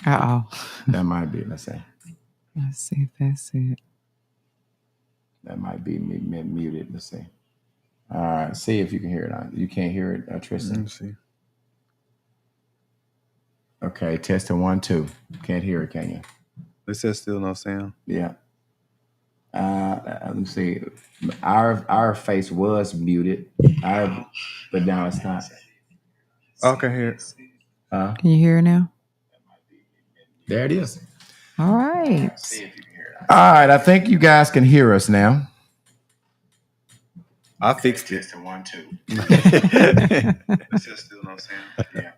Uh-oh. That might be. Let's see. Let's see if that's it. That might be muted. Let's see. All right. See if you can hear it. You can't hear it, Let Tristan. me see. Okay. Testing 1, 2. Can't hear it, can you? It says still no sound. Yeah. Let me see. Our face was muted. But now it's not. Okay, here. Can you hear it now? There it is. All right. All right. I think you guys can hear us now. I fixed it. Testing 1, 2. It says still no sound. Yeah.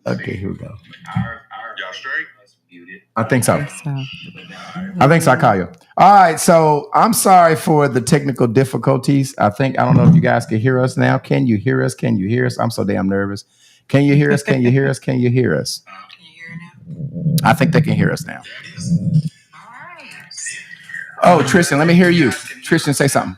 Okay, here we go. Y'all straight? I think so. So, I think so. I call you. All right. So I'm sorry for the technical difficulties. I don't know if you guys can hear us now. Can you hear us? Can you hear us? I'm so damn nervous. Can you hear us? Can you hear us? Can you hear us? can you hear it now? I think they can hear us now. Oh, Tristan, let me hear you. Tristan, say something.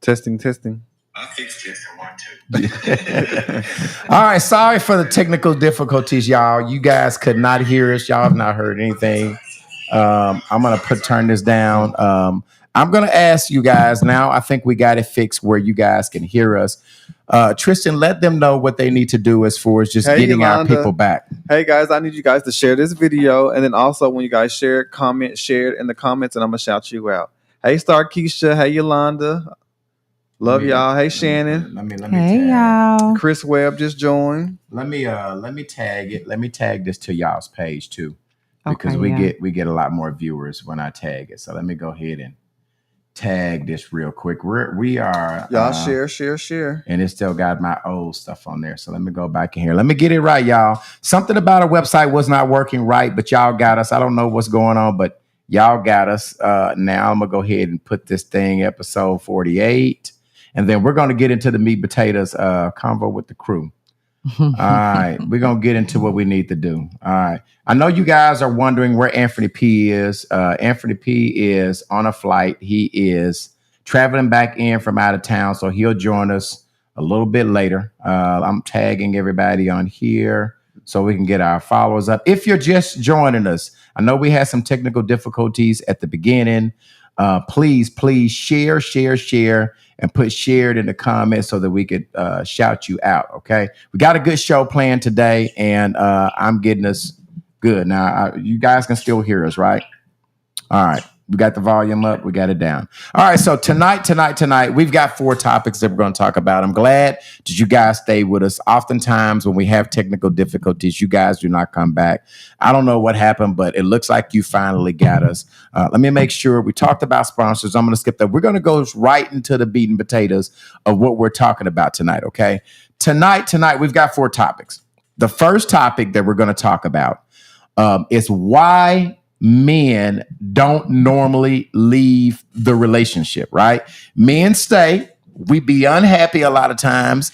Testing. I fixed it. 1, 2. All right. Sorry for the technical difficulties, y'all. You guys could not hear us. Y'all have not heard anything. I'm going to turn this down. I'm going to ask you guys now. I think we got it fixed where you guys can hear us. Tristan, let them know what they need to do as far as just getting Yolanda. our people back. Hey guys, I need you guys to share this video, and then also when you guys share it, share it in the comments, and I'm gonna shout you out. Hey Star Keisha, hey Yolanda, love y'all. Hey Shannon, Let me Hey, tag. y'all. Chris Webb just joined. Let me tag it. Let me tag this to y'all's page too, because Okay, we get a lot more viewers when I tag it. So let me go ahead and tag this real quick. We are Y'all share. and it still got my old stuff on there. So let me go back in here. Let me get it right, y'all. Something about our website was not working right, but y'all got us. I don't know what's going on, but y'all got us. Now I'm gonna go ahead and put this thing episode 48, and then we're gonna get into the meat potatoes convo with the crew. All right, we're gonna get into what we need to do. All right, I know you guys are wondering where Anthony P is. Anthony P is on a flight. He is traveling back in from out of town, so he'll join us a little bit later. I'm tagging everybody on here so we can get our followers up. If you're just joining us, I know we had some technical difficulties at the beginning. Please share, and put shared in the comments so that we could shout you out. Okay, we got a good show planned today, and I'm getting us good now. You guys can still hear us, right? All right. We got the volume up. We got it down. All right. So tonight, we've got 4 topics that we're going to talk about. I'm glad that you guys stay with us. Oftentimes when we have technical difficulties, you guys do not come back. I don't know what happened, but it looks like you finally got us. Let me make sure we talked about sponsors. I'm going to skip that. We're going to go right into the meat and potatoes of what we're talking about tonight. Okay. Tonight, we've got 4 topics. The first topic that we're going to talk about is why men don't normally leave the relationship, right? Men stay. We be unhappy a lot of times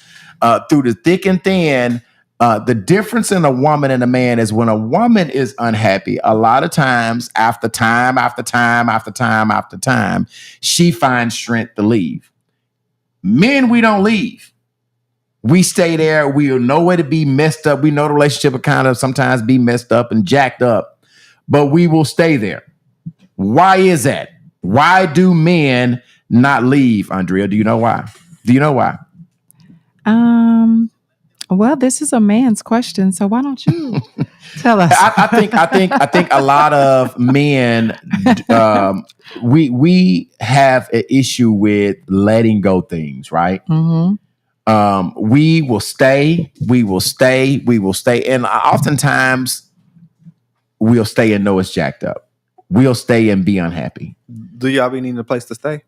through the thick and thin. The difference in a woman and a man is when a woman is unhappy, a lot of times after time, she finds strength to leave. Men, we don't leave. We stay there. We know where to be messed up. We know the relationship will kind of sometimes be messed up and jacked up, but we will stay there. Why is that? Why do men not leave, Andrea? Do you know why? Well, this is a man's question, so why don't you tell us? I think a lot of men we have an issue with letting go things, right? Mm-hmm. We will stay, and oftentimes we'll stay and know it's jacked up. We'll stay and be unhappy. Do y'all be needing a place to stay?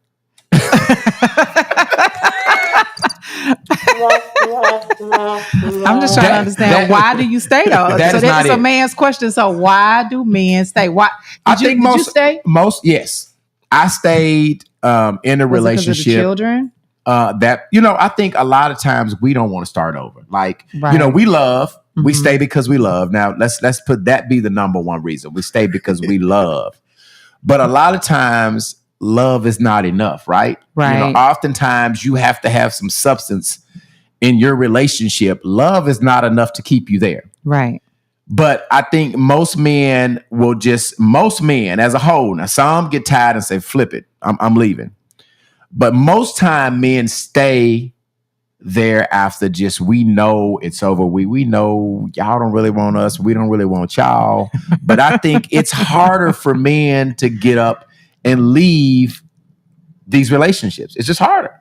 I'm just trying to understand why do you stay though? So this is a man's question. So why do men stay? Why did you stay? Yes, I stayed in a relationship. Because of the children? I think a lot of times we don't want to start over. Like, right. We love. Mm-hmm. We stay because we love. Now let's put that be the number one reason. We stay because we love. But a lot of times love is not enough, right? Right. Oftentimes you have to have some substance in your relationship. Love is not enough to keep you there. Right. But I think most men as a whole, now some get tired and say, flip it, I'm leaving. But most time men stay there after just, we know it's over. We know y'all don't really want us. We don't really want y'all. But I think it's harder for men to get up and leave these relationships. It's just harder.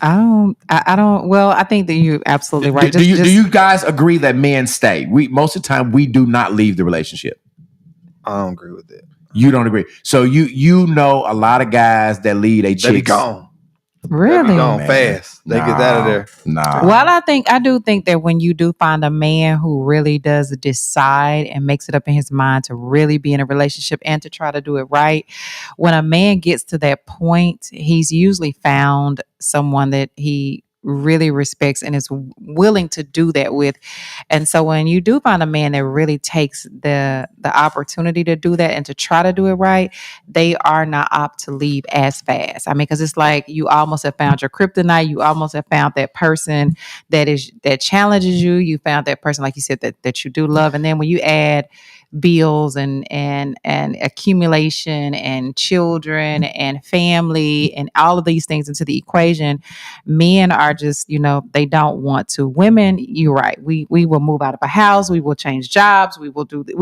I don't. Well, I think that you're absolutely right. Do you guys agree that men stay? Most of the time we do not leave the relationship. I don't agree with that. You don't agree. So you know a lot of guys that leave they chicks. They be gone. Really? They be gone fast. They get out of there. Nah. Well, I do think that when you do find a man who really does decide and makes it up in his mind to really be in a relationship and to try to do it right, when a man gets to that point, he's usually found someone that he really respects and is willing to do that with. And so when you do find a man that really takes the opportunity to do that and to try to do it right, they are not apt to leave as fast. I mean, because it's like you almost have found your kryptonite. You almost have found that person that challenges you. You found that person, like you said, that you do love. And then when you add bills and accumulation and children and family and all of these things into the equation, men are just, they don't want to. Women, you're right. We will move out of a house. We will change jobs. We will do the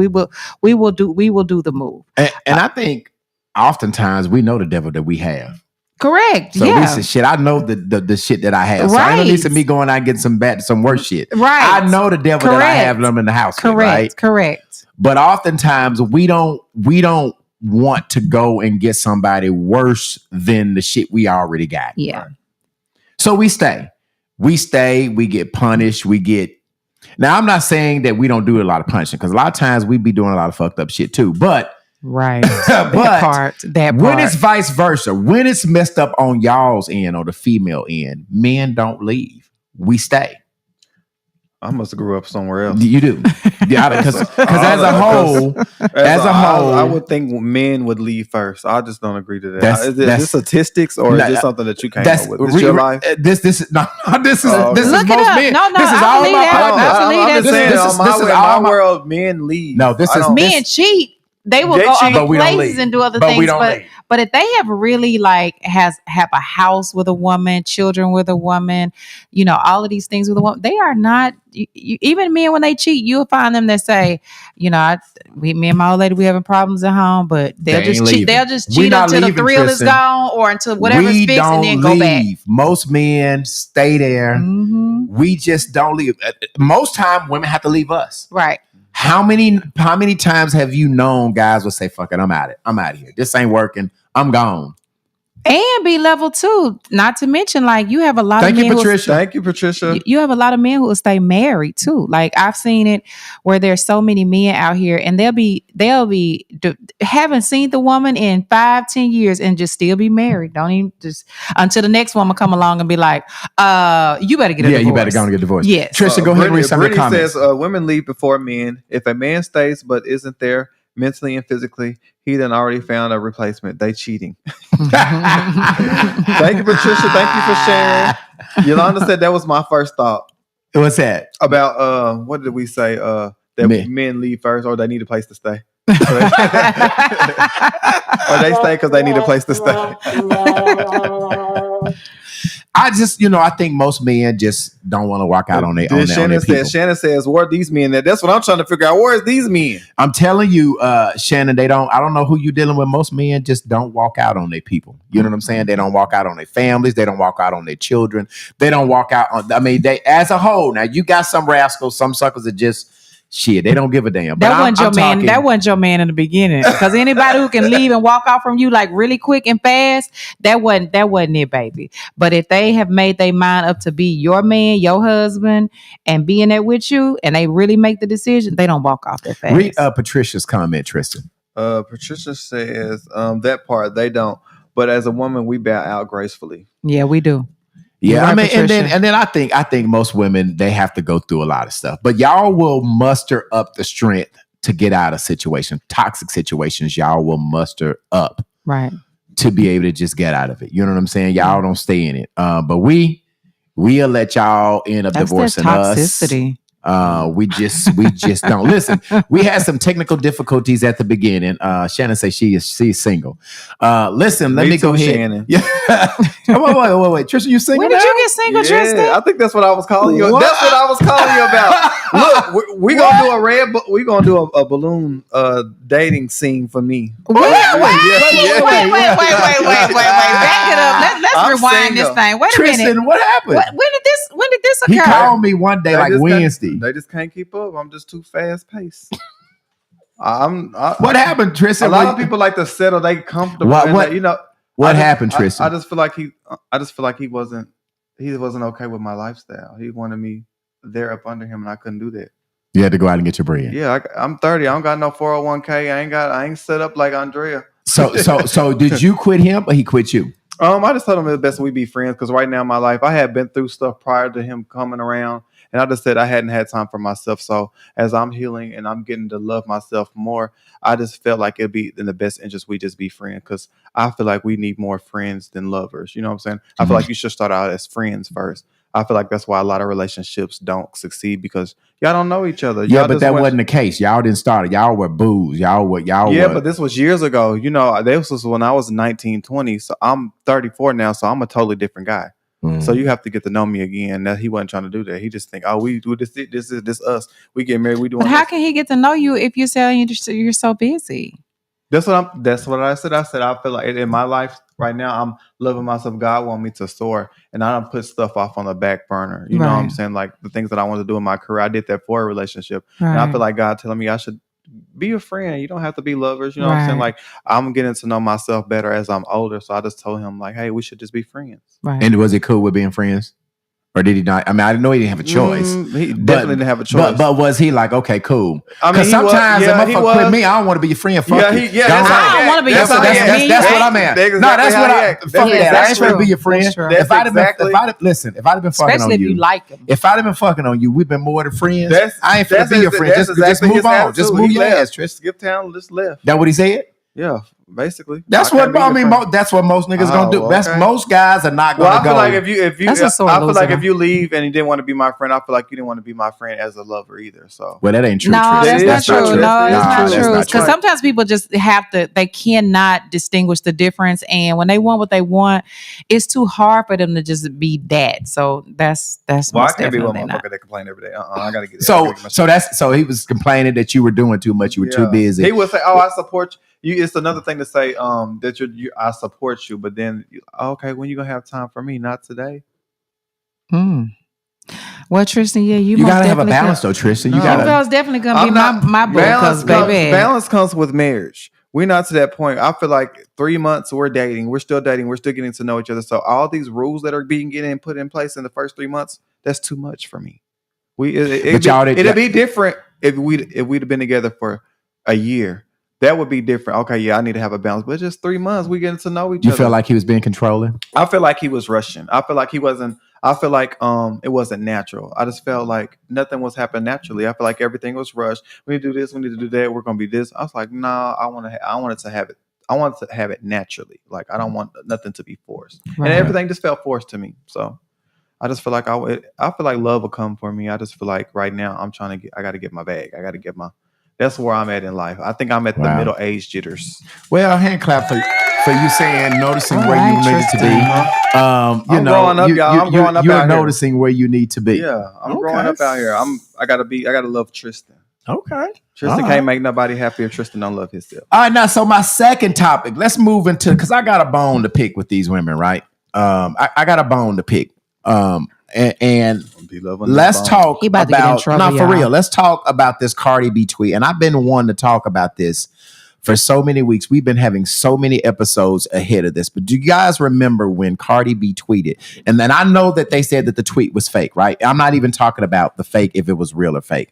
move. And I think oftentimes we know the devil that we have. Correct. So we say, shit, I know the shit that I have. So I don't need to me going out and getting some worse shit. Right. I know the devil that I have them in the house. Correct. Correct. But oftentimes we don't want to go and get somebody worse than the shit we already got. Yeah. So we stay. We get punished. Now I'm not saying that we don't do a lot of punishing, because a lot of times we be doing a lot of fucked up shit too. But right. But that part. When it's vice versa, when it's messed up on y'all's end or the female end, men don't leave. We stay. I must have grew up somewhere else. You do. Yeah, because as a whole, I would think men would leave first. I just don't agree to that. Is this statistics or is this something that you came up with? This is your life? This is most men. This is all my world, men leave. No, this is men cheat. They will go other places and do other things, but if they have really have a house with a woman, children with a woman, all of these things with a woman, they are not. Even men, when they cheat, you'll find them that say, me and my old lady, we having problems at home, but they'll just cheat. They'll just cheat until the thrill is gone or until whatever's fixed, and then go back. Most men stay there. Mm-hmm. We just don't leave. Most time, women have to leave us. Right. How many times have you known guys will say, fuck it, I'm out of here. This ain't working. I'm gone. And be level too. Not to mention, you have a lot of men. Thank you, Patricia. You have a lot of men who will stay married too. I've seen it where there's so many men out here, and they'll be haven't seen the woman in 5-10 years and just still be married. Don't even just until the next woman come along and be like, you better get a divorce. You better go and get divorced. Yes. Trisha, go ahead and read some of the comments. Says women leave before men. If a man stays but isn't there mentally and physically, he done already found a replacement. They cheating. Thank you, Patricia. Thank you for sharing. Yolanda said that was my first thought. What's that? About what did we say? That men leave first, or they need a place to stay. Or they stay because they need a place to stay. I just, I think most men just don't want to walk out on their people. Shannon says, where are these men? That's what I'm trying to figure out. Where is these men? I'm telling you, Shannon, I don't know who you're dealing with. Most men just don't walk out on their people. You know what I'm saying? They don't walk out on their families. They don't walk out on their children. They don't walk out on, they, as a whole. Now, you got some rascals, some suckers that just, shit, they don't give a damn. That wasn't your man in the beginning. Because anybody who can leave and walk off from you really quick and fast, that wasn't it, baby. But if they have made their mind up to be your man, your husband, and being there with you, and they really make the decision, they don't walk off that fast. Read Patricia's comment, Tristan. Patricia says that part they don't. But as a woman, we bow out gracefully. Yeah, we do. Yeah, right, and then I think most women, they have to go through a lot of stuff, but y'all will muster up the strength to get out of toxic situations. Y'all will muster up to be able to just get out of it. You know what I'm saying? Y'all don't stay in it. But we'll let y'all end up divorcing us. We just don't listen. We had some technical difficulties at the beginning. Shannon says she's single. Listen, let me go ahead. Shannon. Yeah. wait. Tristan, you single When did now? you get single, Tristan? I think that's what I was calling you. What? That's what I was calling you about. Look, we're gonna do a we're gonna do a balloon dating scene for me. Wait. Yeah. Back it up. Let's I'm rewind this single. thing. Wait a Tristan, minute. what happened? When did this occur? He called me one day, like Wednesday. They just can't keep up. I'm just too fast paced. What happened, Tristan? A lot of people like to settle. They comfortable. What? You know. What happened, Tristan? I just feel like he wasn't okay with my lifestyle. He wanted me there up under him, and I couldn't do that. You had to go out and get your bread. Yeah, I'm 30. I don't got no 401k. I ain't set up like Andrea. So did you quit him or he quit you? I just told him it's best we be friends because right now in my life I had been through stuff prior to him coming around, and I just said I hadn't had time for myself. So as I'm healing and I'm getting to love myself more, I just felt like it'd be in the best interest we just be friends because I feel like we need more friends than lovers. You know what I'm saying? I feel like you should start out as friends first. I feel like that's why a lot of relationships don't succeed because y'all don't know each other. Yeah, but that wasn't the case. Y'all didn't start it. Y'all were booze. But this was years ago. You know, this was when I was 19, 20. So I'm 34 now. So I'm a totally different guy. So you have to get to know me again. That he wasn't trying to do that. He just think, oh, we do this. This is us. We get married. We doing. But how can he get to know you if you're saying you're so busy? That's what I said. I said I feel like in my life right now I'm loving myself. God want me to soar, and I don't put stuff off on the back burner. You know what I'm saying? Like the things that I want to do in my career, I did that for a relationship, and I feel like God telling me I should be a friend. You don't have to be lovers. You know what I'm saying? Like I'm getting to know myself better as I'm older. So I just told him like, hey, we should just be friends. Right. And was it cool with being friends? Or did he not? I mean, I didn't know he didn't have a choice. He definitely didn't have a choice. But was he like, okay, cool? I mean, Because sometimes a he motherfucker quit me, I don't want to be your friend. Fuck you. I don't want to be your friend. That's what I'm at. No, that's what I fuck that. I ain't trying to be your friend. If I'd have been fucking especially on if you like him. If I'd have been fucking on you, we've been more than friends. I ain't finna be your friend. Just move on. Just move your ass, Tristan. Skip town, just left. That what he said? Yeah, basically. That's what I mean. That's what most niggas gonna do. That's most guys are not gonna go. I feel like if you leave and you didn't want to be my friend, I feel like you didn't want to be my friend as a lover either. So well, that ain't true. No, Tristan. that's not true. No, it's not true. Because Because sometimes people just they cannot distinguish the difference, and when they want what they want, it's too hard for them to just be that. So that's I can't be one definitely not. motherfucker that complain every day. I gotta get it. So he was complaining that you were doing too much. You were too busy. He would say, "Oh, I support you." It's another thing to say that I support you, but then okay, when you gonna have time for me? Not today. Well, Tristan, you gotta have a balance though, Tristan. You gotta. Female's definitely gonna be my boy. Balance comes with marriage. We're not to that point. I feel like 3 months we're dating. We're still dating. We're still getting to know each other. So all these rules that are being put in place in the first 3 months, that's too much for me. It'd be different if we'd have been together for a year. That would be different. Okay, yeah, I need to have a balance. But just 3 months, we getting to know each other. You feel like he was being controlling? I feel like he was rushing. I feel like he wasn't. I feel like it wasn't natural. I just felt like nothing was happening naturally. I feel like everything was rushed. We need to do this. We need to do that. We're gonna be this. I was like, nah. I wanted to have it. I wanted to have it naturally. Like I don't want nothing to be forced. Right. And everything just felt forced to me. So I just feel like I feel like love will come for me. I just feel like right now I got to get my bag. I got to get my. That's where I'm at in life. I think I'm at the middle age jitters. Well, hand clap for you saying noticing where you needed to be. I'm growing up, y'all. I'm growing up. You're noticing where you need to be. Yeah, I'm growing up out here. I gotta love Tristan. Okay. Tristan can't make nobody happy if Tristan don't love himself. All right, now so my second topic. Let's move into because I got a bone to pick with these women, right? I got a bone to pick. And let's talk about for real. Let's talk about this Cardi B tweet. And I've been wanting to talk about this for so many weeks. We've been having so many episodes ahead of this. But do you guys remember when Cardi B tweeted? And then I know that they said that the tweet was fake, right? I'm not even talking about the fake if it was real or fake.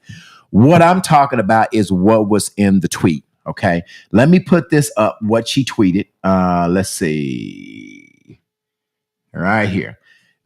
What I'm talking about is what was in the tweet. Okay, let me put this up. What she tweeted. Let's see. Right here.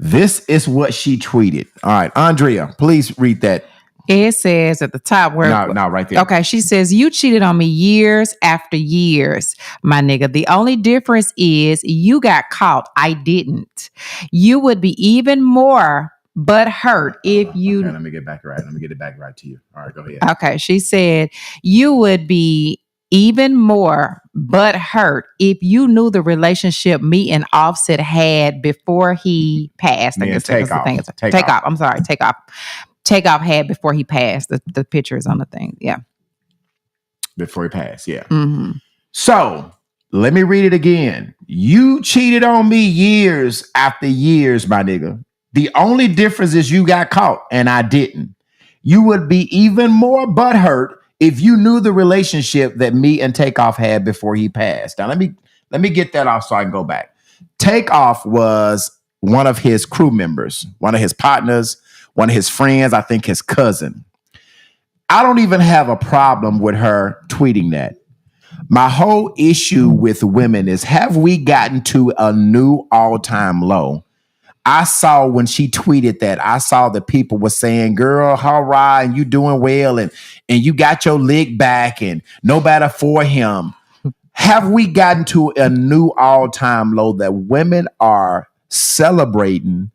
This is what she tweeted. All right, Andrea, please read that. It says at the top where... No, right there. Okay, she says, you cheated on me years after years, my nigga. The only difference is you got caught. I didn't. You would be even more but hurt if you. Okay, let me get back right. Let me get it back right to you. All right, go ahead. Okay, she said you would be even more but hurt if you knew the relationship me and Offset had before he passed. I Man, guess that's the thing. Take off. I'm sorry. Take off. Take off had before he passed. The picture is on the thing. Yeah. Before he passed, yeah. Mm-hmm. So let me read it again. You cheated on me years after years, my nigga. The only difference is you got caught and I didn't. You would be even more butthurt if you knew the relationship that me and Takeoff had before he passed. Now let me get that off so I can go back. Takeoff was one of his crew members, one of his partners, one of his friends, I think his cousin. I don't even have a problem with her tweeting that. My whole issue with women is, have we gotten to a new all-time low? I saw when she tweeted that, I saw that people were saying, girl, all right, and you doing well, and you got your lick back, and no better for him. Have we gotten to a new all-time low that women are celebrating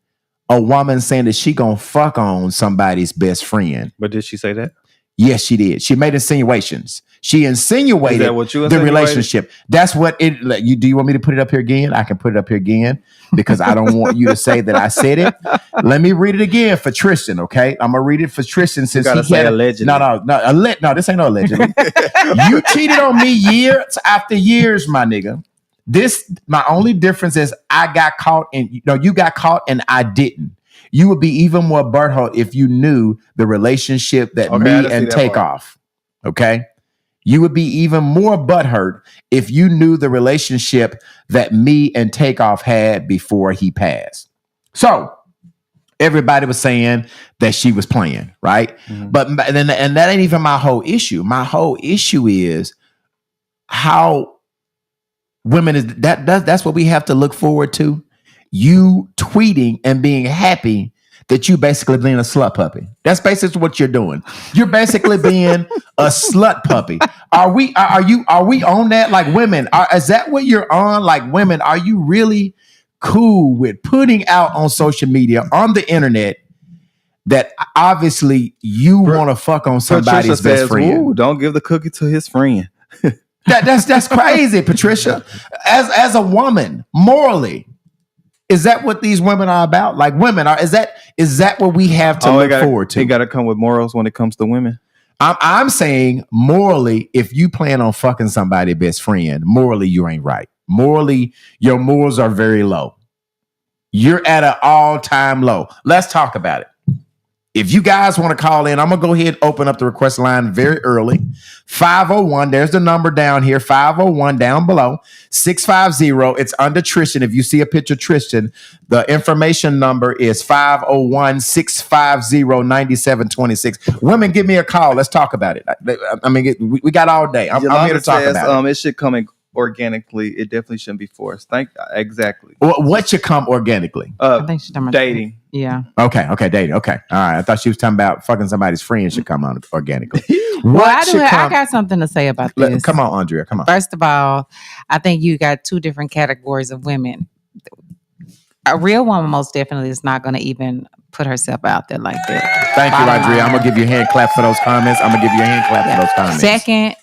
a woman saying that she gonna fuck on somebody's best friend? But did she say that? Yes, she did. She made insinuations. She insinuated Is that what you the insinuated? relationship. That's what it. Do you want me to put it up here again? I can put it up here again because I don't want you to say that I said it. Let me read it again for Tristan. Okay, I'm gonna read it for Tristan since he had allegedly. No, this ain't no allegedly. You cheated on me years after years, my nigga. My only difference is I got caught and you got caught and I didn't. You would be even more butthurt if you knew the relationship that me and Takeoff. Okay. You would be even more butthurt if you knew the relationship that me and Takeoff had before he passed. So everybody was saying that she was playing, right? Mm-hmm. But and that ain't even my whole issue. My whole issue is how women is that's what we have to look forward to. You tweeting and being happy that you basically being a slut puppy. That's basically what you're doing. You're basically being a slut puppy. Are we on that? Like women, is that what you're on? Like women, are you really cool with putting out on social media, on the internet, that obviously you want to fuck on somebody's best friend? Ooh, don't give the cookie to his friend. That's crazy, Patricia. As a woman, morally, is that what these women are about? Like women is that what we have to look forward to? It got to come with morals when it comes to women. I'm saying morally, if you plan on fucking somebody's best friend, morally you ain't right. Morally, your morals are very low. You're at an all-time low. Let's talk about it. If you guys want to call in, I'm going to go ahead and open up the request line very early. 501, there's the number down here, 501 down below, 650. It's under Tristan. If you see a picture of Tristan, the information number is 501-650-9726. Women, give me a call. Let's talk about it. I mean, we got all day. I'm here to talk about it. It should come organically. It definitely shouldn't be forced. Exactly. What should come organically? I think she's talking about dating. Yeah. Okay, dating. Okay. All right. I thought she was talking about fucking somebody's friend should come on organically. I got something to say about this. Come on, Andrea. Come on. First of all, I think you got two different categories of women. A real woman most definitely is not going to even put herself out there like that. Thank you, Andrea. I'm going to give you a hand clap for those comments. For those comments. Second,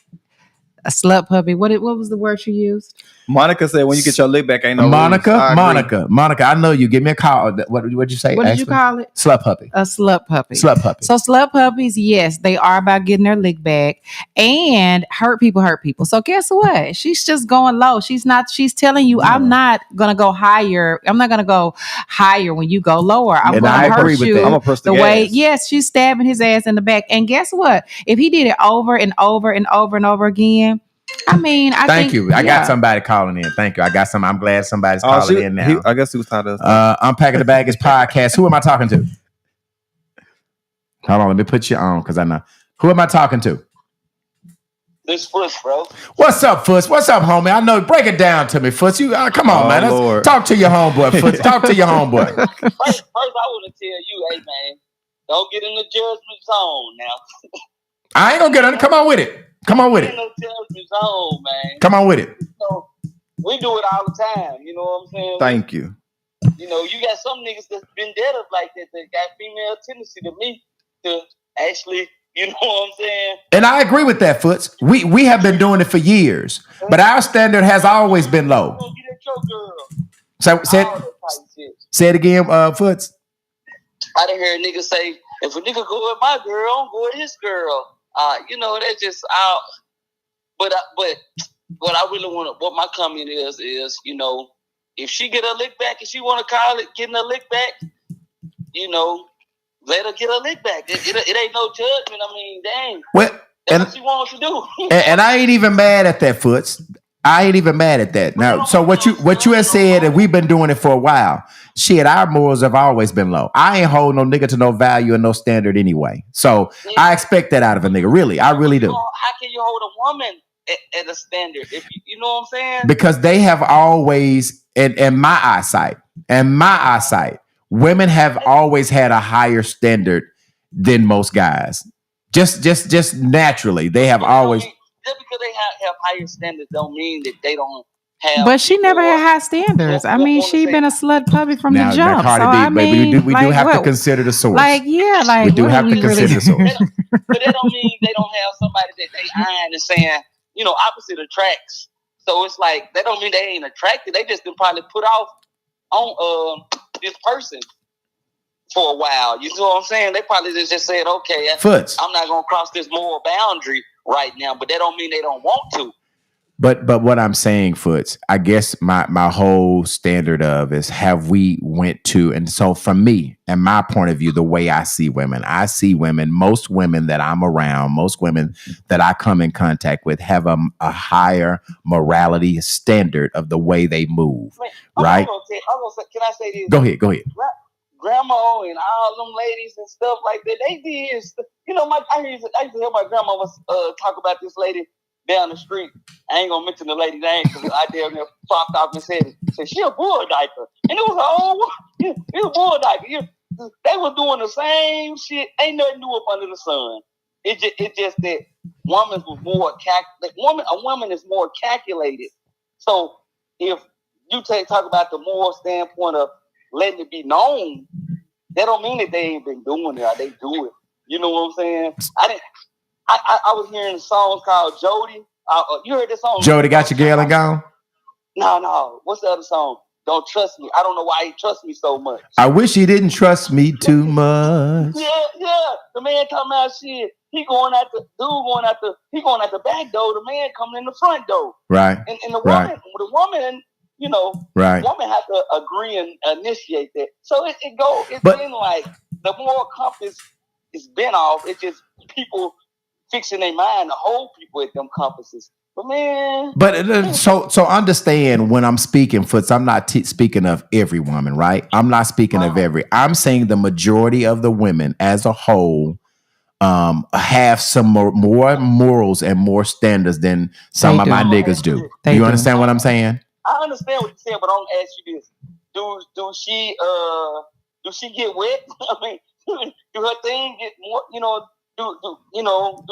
a slut puppy. What was the word you used? Monica said, "When you get your lick back, ain't no Monica. I know you. Give me a call. What'd you say? What did you call it? Slut puppy. A slut puppy. Slut puppy. So slut puppies, yes, they are about getting their lick back, and hurt people. So guess what? She's just going low. She's not. She's telling you, I'm not gonna go higher. I'm not gonna go higher when you go lower. I'm gonna hurt you. I'm gonna press the way. Yes, she's stabbing his ass in the back. And guess what? If he did it over and over and over and over again. I mean, Thank you. I got somebody calling in. Thank you. I'm glad somebody's calling in now. I guess he was tired of Unpacking the Baggage podcast. Who am I talking to? Hold on, let me put you on because I know. Who am I talking to? This Fuss, bro. What's up, Fuss? What's up, homie? I know. Break it down to me, Fuss. You come on, man. Let's talk to your homeboy, Fuss. Talk to your homeboy. First, I want to tell you, hey man, don't get in the judgment zone now. I ain't gonna get on it. Come on with it. Come on with it. No judgment zone, man. Come on with it. So we do it all the time. You know what I'm saying? Thank you. You know, you got some niggas that's vendetta like that got female tendency to me to actually, you know what I'm saying? And I agree with that, Foots. We have been doing it for years, but our standard has always been low. Get at your girl. So All that type of shit. say it again, Foots. I done heard niggas say, if a nigga go with my girl, I'm going with his girl. You know, that's just out. But what I really want to, what my comment is, you know, if she get a lick back and she want to call it getting a lick back, you know, let her get a lick back. It ain't no judgment. I mean, dang. Well, that's what she wants to do. and I ain't even mad at that, Foots. I ain't even mad at that. Now, so what you have said, and we've been doing it for a while. Shit, our morals have always been low. I ain't hold no nigga to no value and no standard anyway. So I expect that out of a nigga. Really, I really do. How can you hold a woman at a standard? If you know what I'm saying? Because they have always, in my eyesight, women have always had a higher standard than most guys. Just naturally, they have always. Just because they have higher standards don't mean that they don't have. But she never had high standards. I mean, she been a slut puppy from the jump. So I mean, we do have to consider the source. We do have to consider the source. But that don't mean they don't have somebody that they eyeing and saying, you know, opposite attracts. So it's like that don't mean they ain't attracted. They just been probably put off on this person for a while. You know what I'm saying? They probably just said, okay, Foots. I'm not gonna cross this moral boundary right now, but that don't mean they don't want to. But what I'm saying, Foots, I guess my whole standard of is have we went to, and so from me and my point of view, the way I see women, most women that I'm around, most women that I come in contact with have a higher morality standard of the way they move, right? Can I say this? Go ahead. Grandma and all them ladies and stuff like that, they did. You know, I used to hear my grandma talk about this lady down the street. I ain't gonna mention the lady's name because I damn near popped off and said she a bull diaper, and it was a bull diaper. They were doing the same shit. Ain't nothing new up under the sun. It just that woman was more a woman is more calculated. So if you talk about the moral standpoint of letting it be known, that don't mean that they ain't been doing it or they do it. You know what I'm saying? I was hearing songs called Jody. You heard this song? Jody got your girl and gone? No. What's the other song? Don't Trust Me. I don't know why he trusts me so much. I wish he didn't trust me too much. Yeah. The man talking about shit. He going out the back door. The man coming in the front door. Right. And the woman, you know, right. The woman have to agree and initiate that. So it's been like the moral compass is been off. It's just people fixing their mind to hold people at them compasses. But man, so understand when I'm speaking, Foots, I'm not speaking of every woman, right? I'm not speaking of every. I'm saying the majority of the women as a whole have some more morals and more standards than some of my niggas do. You understand what I'm saying? I understand what you're saying, but I'm gonna ask you this: do she get wet? I mean, do her thing get more? You know, do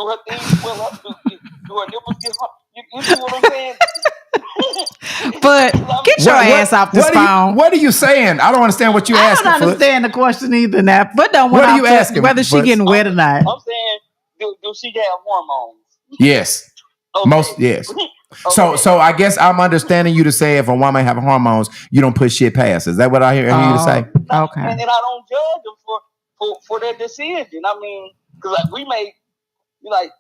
her thing swell up? Do her nipples get hard? You see what I'm saying? But get your ass off this phone. What are you saying? I don't understand what you asking. I don't understand the question either. Now, but don't. What are you asking? Whether she getting wet or not? I'm saying, do she have hormones? Yes. Okay. Yes. Okay. So I guess I'm understanding you to say if a woman have hormones, you don't put shit past. Is that what I hear you to say? Okay. And I don't judge them for their decision. I mean, because we made like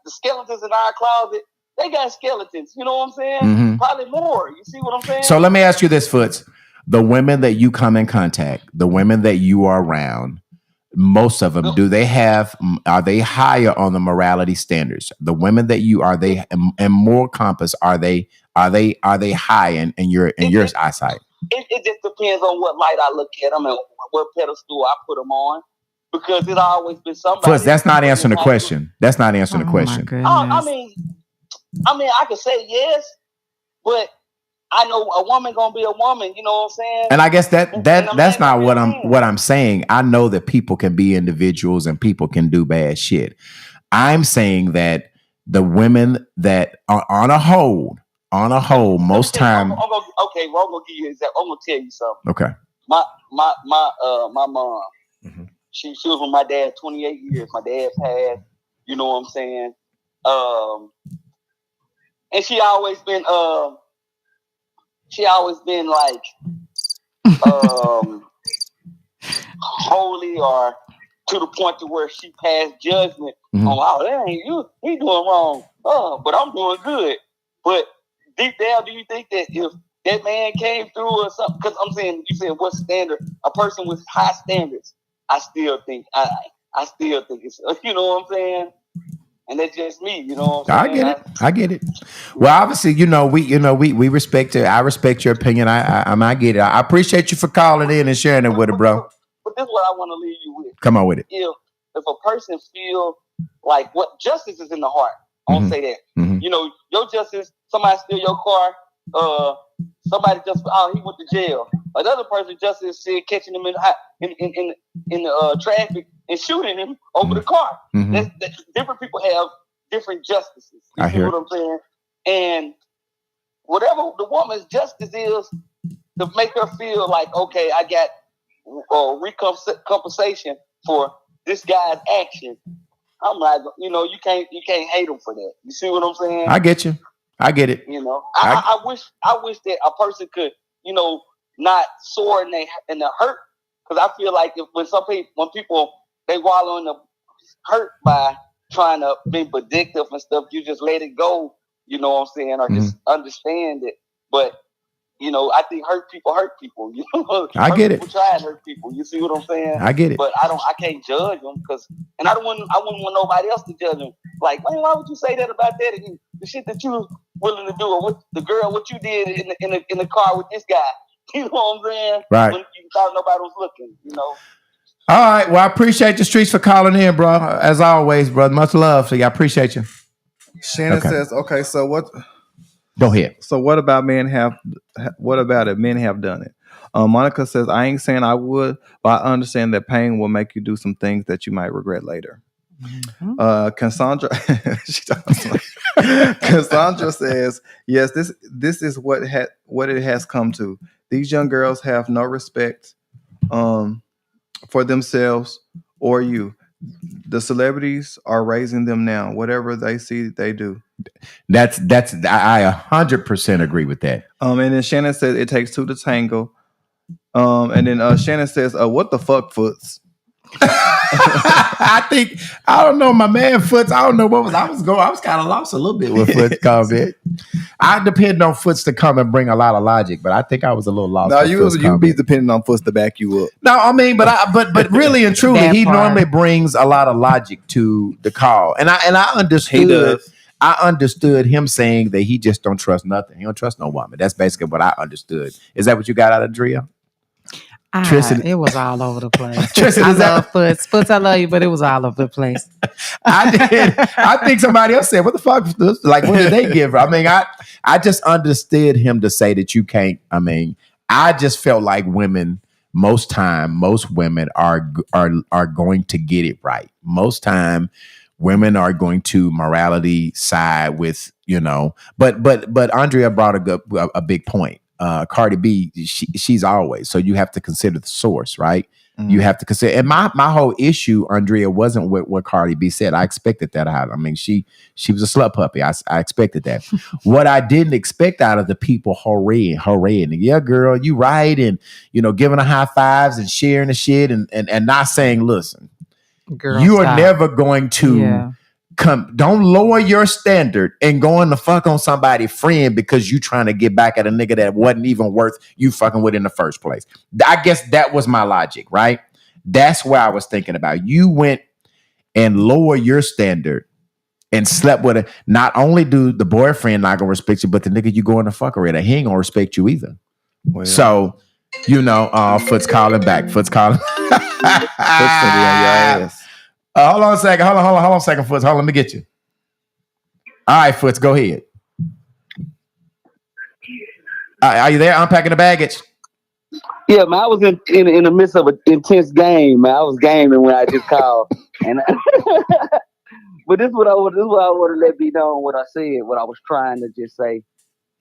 the skeletons in our closet. They got skeletons. You know what I'm saying? Mm-hmm. Probably more. You see what I'm saying? So let me ask you this, Foots. The women that you come in contact, the women that you are around, most of them, are they higher on the morality standards? The women that you are, they and more compass, are they high in your eyesight? It just depends on what light I look at them and what pedestal I put them on. Because it's always been somebody. Foots, that's not answering the question. That's not answering the question. I mean, I could say yes, but I know a woman gonna be a woman. You know what I'm saying? And I guess that's not what I'm saying. I know that people can be individuals and people can do bad shit. I'm saying that the women that are on a whole, most time. I'm gonna give you an example. I'm gonna tell you something. Okay. my mom. Mm-hmm. She was with my dad 28 years. My dad passed. You know what I'm saying? And she always been like holy, or to the point to where she passed judgment on, oh, that ain't you, he doing wrong. But I'm doing good. But deep down, do you think that if that man came through or something? Because I'm saying, you said what standard? A person with high standards. I still think it's, you know what I'm saying? And that's just me, you know what I'm saying? I get it. Well, obviously, we respect it. I respect your opinion. I get it. I appreciate you for calling in and sharing it with it, bro. But this is what I want to leave you with. Come on with it. If a person feel like what justice is in the heart, I won't say that. Mm-hmm. You know, your justice, somebody steal your car, somebody just he went to jail. Another person justice said catching him in the traffic and shooting him over the car. Mm-hmm. That's different people have different justices. You see what I'm saying? And whatever the woman's justice is, to make her feel like, okay, I got recompensation for this guy's action. I'm like, you can't hate him for that. You see what I'm saying? I get you. I get it. You know, I wish that a person could, not soar in the hurt, because I feel like when people they wallow in the hurt by trying to be vindictive and stuff, you just let it go. You know what I'm saying, or just understand it. But I think hurt people. You know, I get it. People try and hurt people. You see what I'm saying? I get it. But I can't judge them and I wouldn't want nobody else to judge them. Like, man, why would you say that about that? And the shit that you was willing to do, or what you did in the car with this guy. You know what I'm saying? Right. When you thought nobody was looking. You know. All right. Well, I appreciate the streets for calling in, bro. As always, brother. Much love. So, I appreciate you. Shannon says, okay, so what? Go ahead. So what about what about it? Men have done it. Monica says, I ain't saying I would, but I understand that pain will make you do some things that you might regret later. Mm-hmm. Cassandra, Cassandra says, yes, this is what it has come to. These young girls have no respect for themselves or you. The celebrities are raising them now. Whatever they see, they do. That's I 100% agree with that. And then Shannon says it takes two to tango. And then Shannon says, what the fuck, Foots? I don't know, my man Foots. I don't know what I was kind of lost a little bit with Foots comment. I depend on Foots to come and bring a lot of logic, but I think I was a little lost. No, you be depending on Foots to back you up. No, I mean, but really and truly, he normally brings a lot of logic to the call, and I understood. He does. I understood him saying that he just don't trust nothing. He don't trust no woman. That's basically what I understood. Is that what you got out of Drea? Tristan, it was all over the place. Tristan, I love Foots. Foots, I love you, but it was all over the place. I did. I think somebody else said, "What the fuck? Like, what did they give her?" I mean, I just understood him to say that you can't. I mean, I just felt like women. Most women are going to get it right. Most time, women are going to morality side with But Andrea brought a big point. Cardi B, she's always, so you have to consider the source, right? Mm-hmm. You have to consider, and my whole issue, Andrea, wasn't what Cardi B said. I expected that out. I mean, she was a slut puppy. I expected that. What I didn't expect out of the people hooraying, yeah, girl, you right, and giving her high fives and sharing the shit, and not saying, listen, girl, you are never going to. Yeah. Don't lower your standard and going to fuck on somebody's friend because you trying to get back at a nigga that wasn't even worth you fucking with in the first place. I guess that was my logic, right? That's where I was thinking about. You went and lower your standard and slept with it. Not only do the boyfriend not gonna respect you, but the nigga you going to fuck with, he ain't gonna respect you either. Well, so, Foot's calling back. Foot's calling. Foot's gonna be on your ass. Hold on a second. Hold on a second, Foots. Hold on, let me get you. All right, Foots, go ahead. Are you there? Unpacking the baggage. Yeah, man, I was in the midst of an intense game, man. I was gaming when I just called. And but this is what I want to let be known, what I said, what I was trying to just say.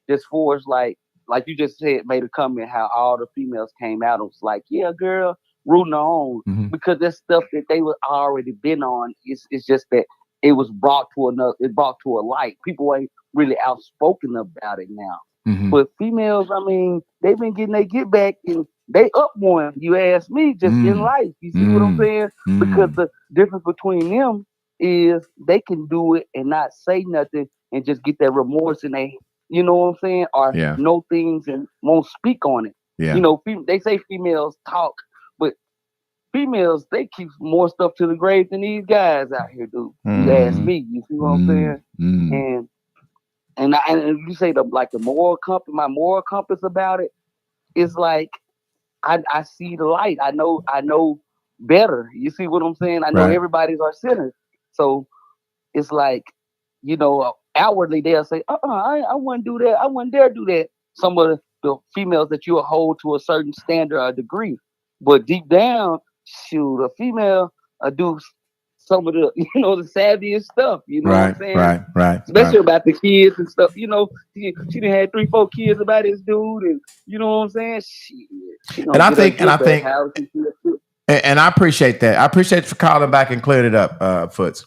Just for us, like, like you just said, made a comment how all the females came out and was like, yeah, girl, rooting her on Mhm. because that's stuff that they were already been on. It's just that it was brought to it brought to a light. People ain't really outspoken about it now. Mhm. But females, I mean, they've been getting their get back and they up one. You ask me, just in Mm. life. You see what I'm Mm. saying? Because Mm. the difference between them is they can do it and not say nothing and just get that remorse and they, you know what I'm saying, or Yeah. know things and won't speak on it. Yeah. You know, they say females talk, but females they keep more stuff to the grave than these guys out here do. You ask Mhm. me. You see what I'm Mm. saying? Mm. And and you say the moral compass, my moral compass about it is like I see the light. I know better. You see what I'm saying? I know Right. everybody's our sinners. So it's like, outwardly they'll say, I wouldn't do that. I wouldn't dare do that. Some of the females that you'll hold to a certain standard or degree. But deep down, shoot, a female do some of the, the savviest stuff. You know what I'm Right. saying? Right. Right. Right. Especially about the kids and stuff. She done had 3, 4 kids about this dude, and you know what I'm saying? She And gonna I get her think, and I get back think, how she feels. and I appreciate that. I appreciate you for calling back and cleared it up, Foots.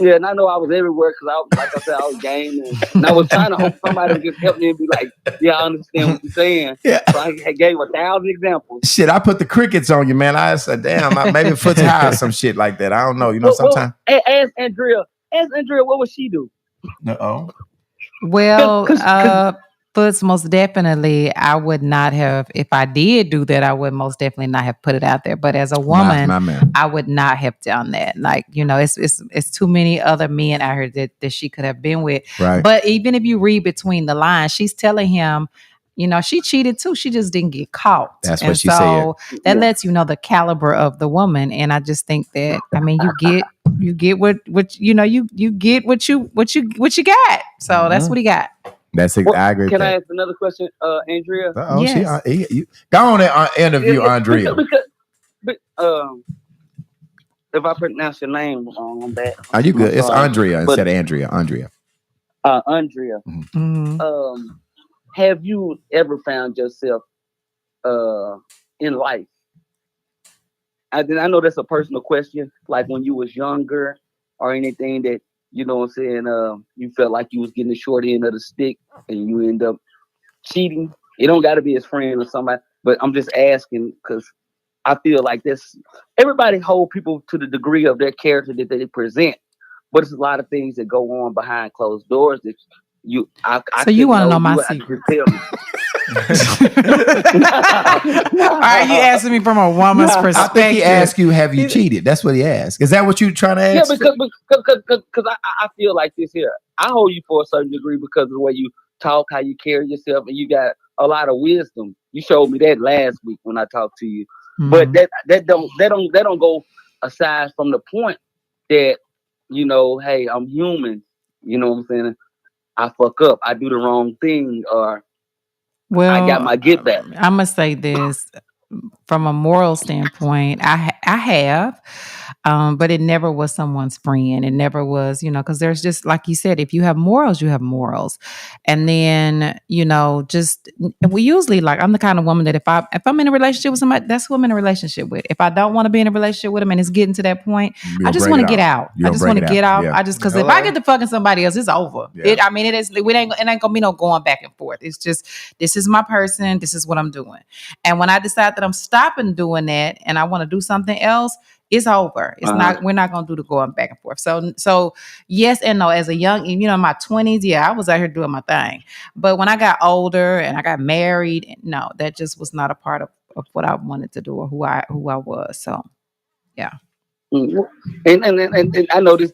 Yeah, and I know I was everywhere because like I said, I was gaming, and I was trying to hope somebody would just help me and be like, "Yeah, I understand what you're saying." Yeah. So I gave 1,000 examples. Shit, I put the crickets on you, man. I said, damn, maybe Foots high or some shit like that. I don't know. Well, Sometimes. ask Andrea. Ask Andrea, what would she do? Uh-oh. Well, Cause Foots, most definitely, I would not have, if I did do that, I would most definitely not have put it out there. But as a woman, My man. I would not have done that. Like, it's too many other men out here that she could have been with. Right. But even if you read between the lines, she's telling him, she cheated too. She just didn't get caught. That's and what she so that yeah. lets you know the caliber of the woman. And I just think that, I mean, you get you get what you got. So that's what he got. I agree with Can I that. ask another question, Andrea? Uh-oh. Yes. Go on and interview Andrea. Because, if I pronounce your name wrong, I'm bad. Are you I'm good? It's sorry. Andrea But instead of Andrea. Andrea. Andrea, Mhm. have you ever found yourself in life? I know that's a personal question, like when you was younger or anything that, you know what I'm saying, you felt like you was getting the short end of the stick and you end up cheating. It don't got to be his friend or somebody, but I'm just asking because I feel like this. Everybody hold people to the degree of their character that they present, but it's a lot of things that go on behind closed doors that I So you couldn't want to know. know my You had to secret? tell me. Are you asking me from a woman's I perspective? think he asked you, have you cheated? That's what he asked. Is that what you're trying to Yeah, ask? because I feel like this here. I hold you for a certain degree because of the way you talk, how you carry yourself, and you got a lot of wisdom. You showed me that last week when I talked to you. But Mhm. that don't go aside from the point that, hey, I'm human. You know what I'm saying? I fuck up. I do the wrong thing, or I got Well, my get back. I'm gonna say this from a moral standpoint. I have, but it never was someone's friend. It never was, because there's just like you said, if you have morals, you have morals, and then just we usually like I'm the kind of woman that if I'm in a relationship with somebody, that's who I'm in a relationship with. If I don't want to be in a relationship with them and it's getting to that point, I just want to get out. I just want to get out. Yeah. I just because if I get to fucking somebody else, it's over. Yeah. It ain't gonna be no going back and forth. It's just this is my person. This is what I'm doing. And when I decide that I'm stopping doing that and I want to do something else, it's over. It's not. We're not gonna do the going back and forth. So yes and no. As a young, in my 20s, yeah, I was out here doing my thing. But when I got older and I got married, no, that just was not a part of what I wanted to do or who I was. So yeah. Mhm. And I know this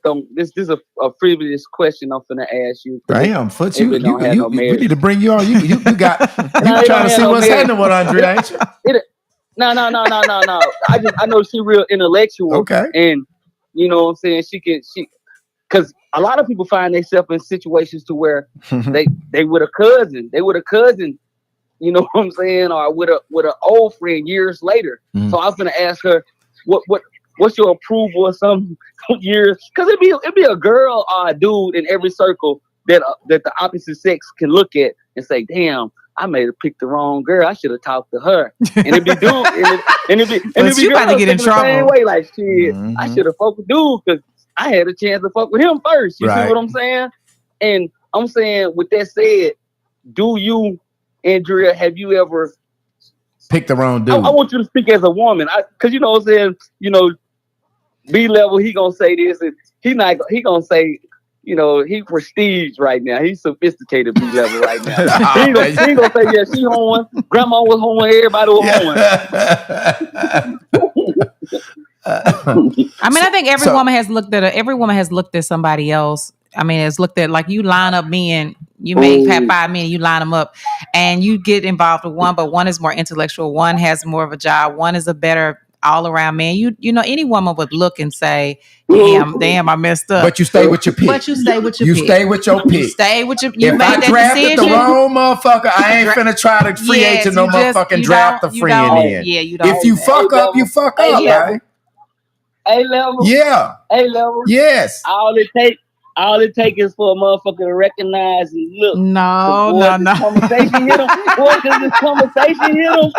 is a frivolous question I'm finna ask you because Damn, Foots, it really don't have no we merit. need to bring you on. You got No, you it trying don't to have see no what's merit. happening with Andrea, ain't you? No. I know she real intellectual, Okay. and you know what I'm saying. Because a lot of people find themselves in situations to where they with a cousin, you know what I'm saying, or with an old friend years later. Mhm. So I was gonna ask her, what's your approval of some years? Because it'd be a girl or a dude in every circle that the opposite sex can look at and say, damn, I may have picked the wrong girl. I should have talked to her. And it be dude, and it be you about to girls get in thinking the same trouble. way. Like shit, I should have fucked with dude because I had a chance to fuck with him first. You see Right. what I'm saying? And I'm saying, with that said, do you, Andrea, have you ever Pick the wrong dude? I want you to speak as a woman, because you know what I'm saying. You know, B level, he gonna say this, and he gonna say, you know, he prestige right now. He's sophisticated B level right now. he ain't gonna say, yeah, she hoeing. Grandma was hoeing. Everybody was hoeing. I mean, I think every woman has looked at somebody else. I mean, it's looked at like you line up men. You may have 5 men, you line them up, and you get involved with one, but one is more intellectual. One has more of a job. One is a better all around man. You know, any woman would look and say, damn, I messed up. But you stay with your pick. You stay with your pick. You if made I that drafted decision. the wrong motherfucker, I ain't finna try to free agent no motherfucking draft a friend in. Yeah, you don't. If you fuck up, you fuck up, right? A level. Yeah. A level. Yes. All it takes is for a motherfucker to recognize and look. No. This conversation hit him. Boy, does this conversation hit him?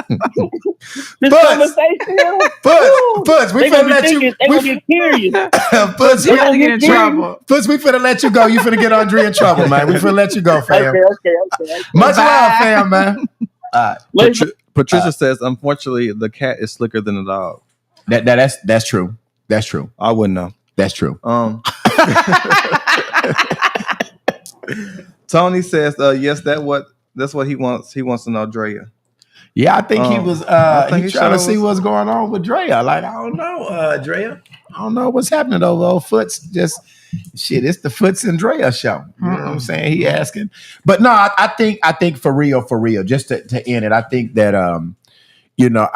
Fudge, we finna let you. They gonna get curious. Fudge, you gotta get in trouble. Fudge, we finna let you go. You finna get Andre in trouble, man. We finna let you go, fam. Okay. Much love, fam, man. Patricia says, unfortunately, the cat is slicker than the dog. That's true. That's true. I wouldn't know. That's true. Tony says, yes, that's what he wants. He wants to know Drea. Yeah, I think he was he's trying to see what's going on with Drea. Like, I don't know, Drea. I don't know what's happening over old Foots. Just shit, it's the Foots and Drea show. You know what I'm saying? He asking. But no, I think for real, just to end it, I think that you know,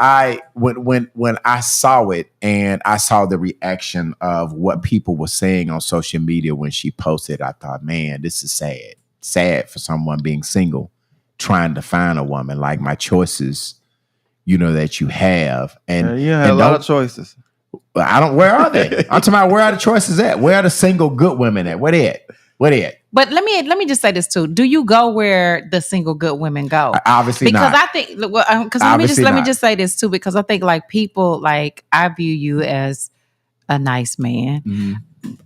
when I saw it and I saw the reaction of what people were saying on social media when she posted, I thought, man, this is sad. Sad for someone being single, trying to find a woman. Like, my choices, you know, that you have. And you had a lot of choices. Where are they? I'm talking about, where are the choices at? Where are the single good women at? Where they at? But let me just say this too. Do you go where the single good women go? Obviously because not. I think let me just say this too, because I think like people, like, I view you as a nice man. Mm-hmm.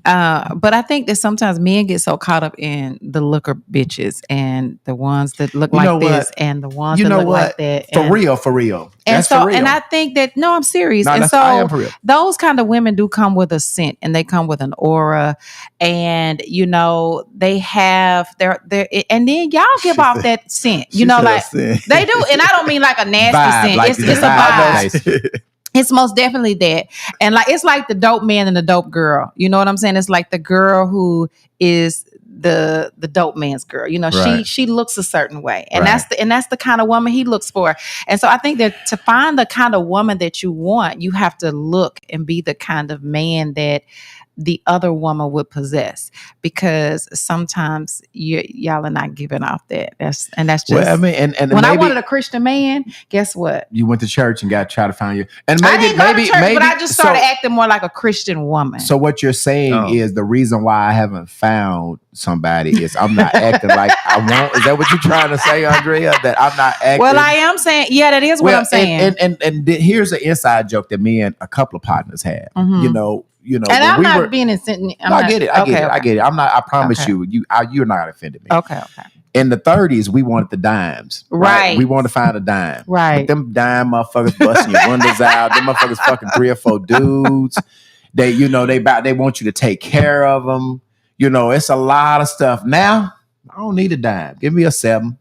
But I think that sometimes men get so caught up in the looker bitches and the ones that look like this and the ones that look like that. For real. And That's so, for real. and I think that, no, I'm serious. No, and so I am for real. those kind of women do come with a scent, and they come with an aura, and you know, they have their and then y'all give off that scent, you know, like they do. And I don't mean like a nasty vibe, scent. like It's a vibe. Nice. It's most definitely that. And like, it's like the dope man and the dope girl. You know what I'm saying? It's like the girl who is the dope man's girl. You know, right. she looks a certain way. And right. that's the kind of woman he looks for. And so I think that to find the kind of woman that you want, you have to look and be the kind of man that the other woman would possess, because sometimes y'all are not giving off that. That's just. Well, I mean, and when I wanted a Christian man, guess what? You went to church and got try to find you. And I didn't go to church, but I just started acting more like a Christian woman. So what you're saying is the reason why I haven't found somebody is I'm not acting like I want. Is that what you're trying to say, Andrea? That I'm not acting? Well, I am saying, yeah, that is what I'm saying. And here's an inside joke that me and a couple of partners had. Mm-hmm. You know, and I'm not being insensitive. I get it. I get it. I'm not. I promise you, you're not offended me. Okay. In the 30s, we wanted the dimes. Right. We wanted to find a dime. Right. But them dime motherfuckers busting your windows out. Them motherfuckers fucking 3 or 4 dudes. They, you know, they want you to take care of them. You know, it's a lot of stuff. Now, I don't need a dime. Give me a 7.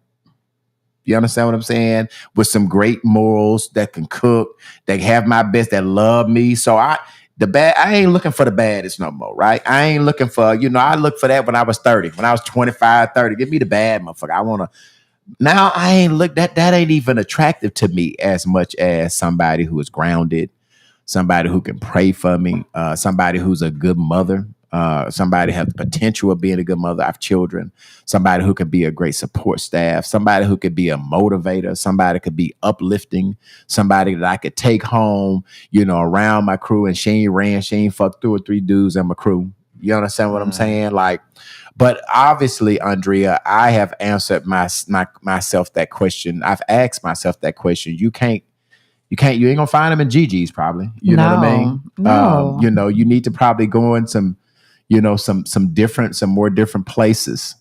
You understand what I'm saying? With some great morals, that can cook, that have my best, that love me. So I ain't looking for the baddest no more, right? I ain't looking for, I looked for that when I was 30, when I was 25, 30. Give me the bad motherfucker. Now I ain't that ain't even attractive to me as much as somebody who is grounded, somebody who can pray for me, somebody who's a good mother, somebody has the potential of being a good mother. I have children. Somebody who could be a great support staff. Somebody who could be a motivator. Somebody could be uplifting. Somebody that I could take home, around my crew. And she ain't fucked 2 or 3 dudes in my crew. You understand what I'm saying? Like, but obviously, Andrea, I have answered myself that question. I've asked myself that question. You ain't gonna find them in Gigi's probably. You know what I mean? No. You know, you need to probably go in some more different places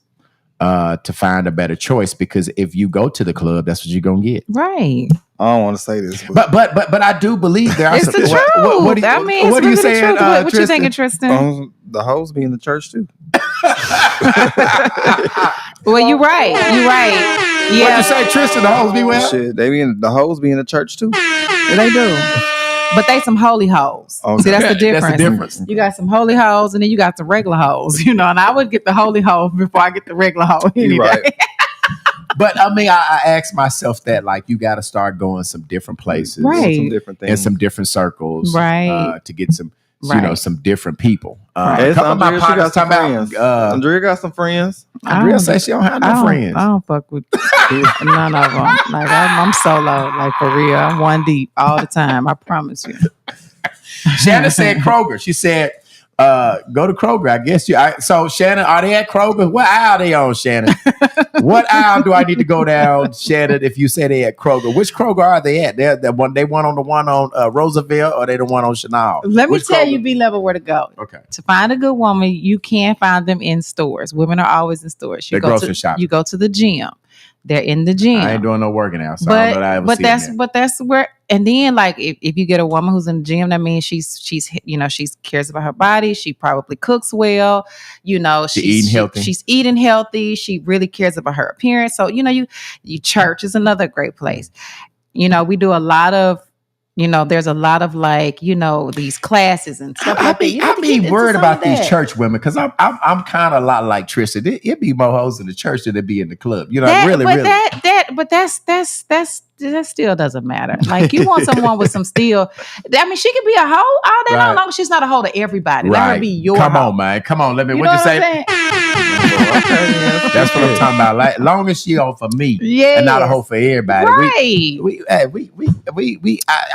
to find a better choice, because if you go to the club, that's what you're gonna get. Right. I don't want to say this, But I do believe there are It's some. the truth. What do you, I mean, what it's are you really the saying? truth. What you Tristan? thinking, Tristan? the hoes be in the church too. Well, you're right. You're right. What'd Yeah, you say, Tristan? The hoes be well? Shit, the hoes be in the church too. they do. But they some holy hoes. Okay. See, that's the difference. That's the difference. You got some holy hoes, and then you got some regular hoes. You know, and I would get the holy hoe before I get the regular hoe any You're right. day. But I mean, I asked myself that, like, you got to start going some different places, Right. Some different things. and some different circles, Right. to get some, Right. some different people. Right. A couple of my Andrea, she partners got some talking friends. about. Andrea got some friends. Andrea says she don't have no friends. I don't fuck with none of them. Like I'm solo. Like for real, I'm one deep all the time. I promise you. Shannon said Kroger. She said, go to Kroger. I guess so Shannon, are they at Kroger? What aisle are they on, Shannon? What aisle do I need to go down, Shannon, if you say they at Kroger? Which Kroger are they at? They're the one on the one on Roosevelt, or they the one on Chanel? Let me Which tell Kroger? you, B-level, where to go. Okay. To find a good woman, you can find them in stores. Women are always in stores. They're grocery shopping. You go to the gym. They're in the gym. I ain't doing no working out, so I don't know that I ever see them there. But that's where, and then like if you get a woman who's in the gym, that means she's cares about her body. She probably cooks well. You know, she's eating healthy. She's eating healthy. She really cares about her appearance. So you church is another great place. You know, we do a lot of. There's a lot of these classes and stuff like that. I be worried about these church women, because I'm kind of a lot like Tristan. It be more hoes in the church than it be in the club. You know, really. That still doesn't matter. Like, you want someone with some steel. I mean, she could be a hoe all day long. As long as she's not a hoe to everybody. Right. Let her be your Come hoe. on, man. Come on. Let me. You What know you what say? I'm saying? That's what I'm talking about. Like, long as she hoe for me, Yes. and not a hoe for everybody. Right.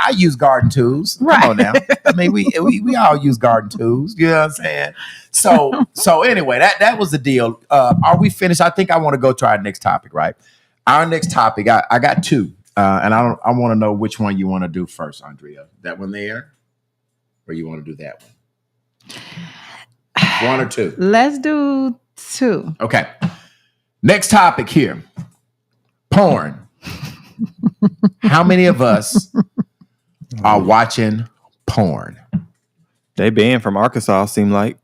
I use garden tools. Right. Come on now. I mean, we all use garden tools. You know what I'm saying? So anyway, that was the deal. Are we finished? I think I want to go to our next topic. Right. Our next topic. I got two, and I want to know which one you want to do first, Andrea. That one there, or you want to do that one? One or two? Let's do two. Okay. Next topic here. Porn. How many of us are watching porn? They banned from Arkansas, seem like.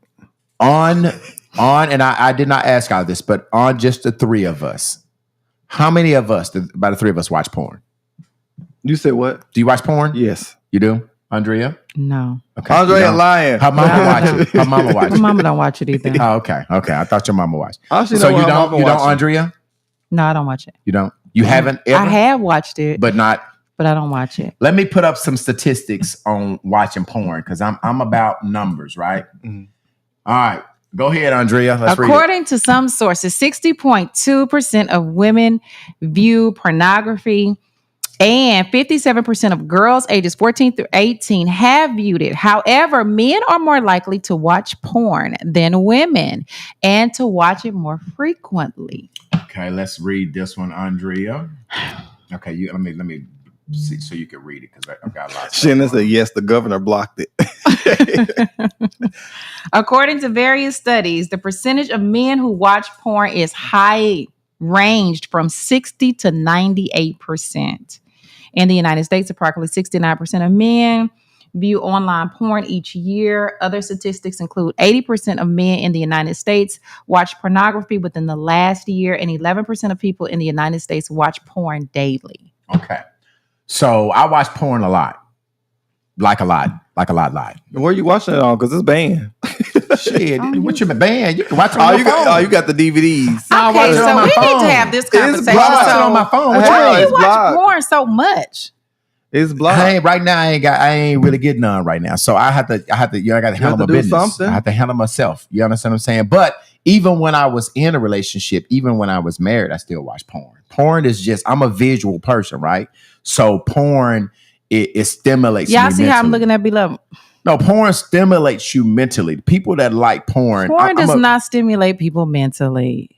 On, and I did not ask all this, but on just the three of us. How many of us, by the three of us, watch porn? You said what? Do you watch porn? Yes. You do? Andrea? No. Okay. Andrea lying. Her mama watch it. Her mama watch My it. mama don't watch it either. Oh, okay. I thought your mama watched. So You don't, Andrea? No, I don't watch it. You don't? You haven't ever? I have watched it, But not. but I don't watch it. Let me put up some statistics on watching porn, because I'm about numbers, right? Mm-hmm. All right. Go ahead, Andrea. Let's read it. According to some sources, 60.2% of women view pornography, and 57% of girls ages 14 through 18 have viewed it. However, men are more likely to watch porn than women, and to watch it more frequently. Okay, let's read this one, Andrea. Okay, let me see so you can read it, because I've got lots. Shannon said yes, the governor blocked it. According to various studies, the percentage of men who watch porn is high, ranged from 60 to 98%. In the United States, approximately 69% of men view online porn each year. Other statistics include 80% of men in the United States watch pornography within the last year, and 11% of people in the United States watch porn daily. Okay, so I watch porn a lot. Like a lot. Where you watching it on? Because it's banned. Shit, what you banned? You can watch it on your phone. You got the DVDs. I watch Okay, it on so my we phone. need to have this conversation. I watch it So on my phone. What why you do mean? you watch blocked. porn so much? It's blocked. Right now, I ain't really getting none right now. So I have to, I got to handle my do business. something. I have to handle myself. You understand what I'm saying? But even when I was in a relationship, even when I was married, I still watch porn. Porn is just, I'm a visual person, right? So porn it stimulates Y'all me see how I'm mentally. looking at beloved? No, porn stimulates you mentally. People that like porn. Porn does not stimulate people mentally.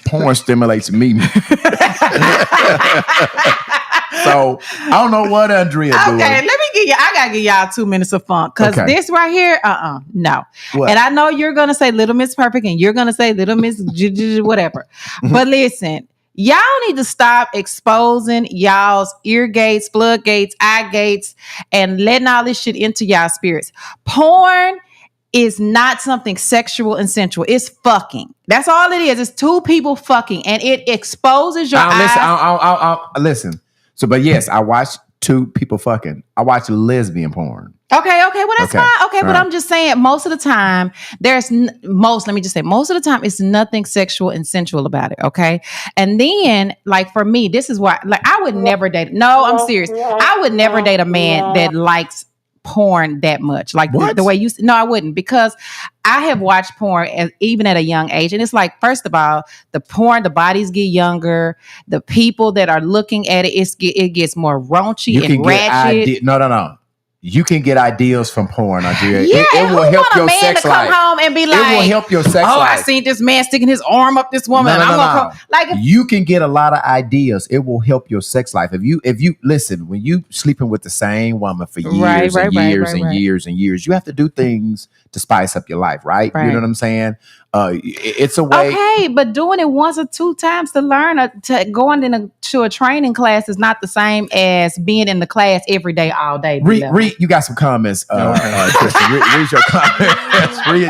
Porn stimulates me. So I don't know what Andrea doing. Okay, let me give you. I gotta give y'all 2 minutes of fun because this right here, no. What? And I know you're gonna say Little Miss Perfect, and you're gonna say Little Miss whatever. But listen, y'all need to stop exposing y'all's ear gates, floodgates, eye gates, and letting all this shit into y'all spirits. Porn is not something sexual and sensual. It's fucking. That's all it is. It's two people fucking, and it exposes your eyes. Listen. So, but yes, I watch two people fucking. I watch lesbian porn. Okay, well that's fine. Okay, but right. I'm just saying, most of the time, most of the time, it's nothing sexual and sensual about it. Okay, and then like for me, this is why, like, I would never date. No, I'm serious. I would never date a man that likes porn that much, like the way you. No, I wouldn't, because I have watched porn even at a young age, and it's like, first of all, the porn, the bodies get younger, the people that are looking at it, it gets more raunchy and ratchet. No. You can get ideals from porn, Andrea. Yeah, it will help your sex life. Come home and be like, it will help your sex life. I seen this man sticking his arm up this woman. No. Come. Like, you can get a lot of ideas. It will help your sex life. If you listen, when you sleeping with the same woman for years and years and years, you have to do things to spice up your life, right? You know what I'm saying? It's a way. Okay, but doing it once or two times to learn, to going to a training class is not the same as being in the class every day, all day. Read. You got some comments, Tristan. Read your comments. You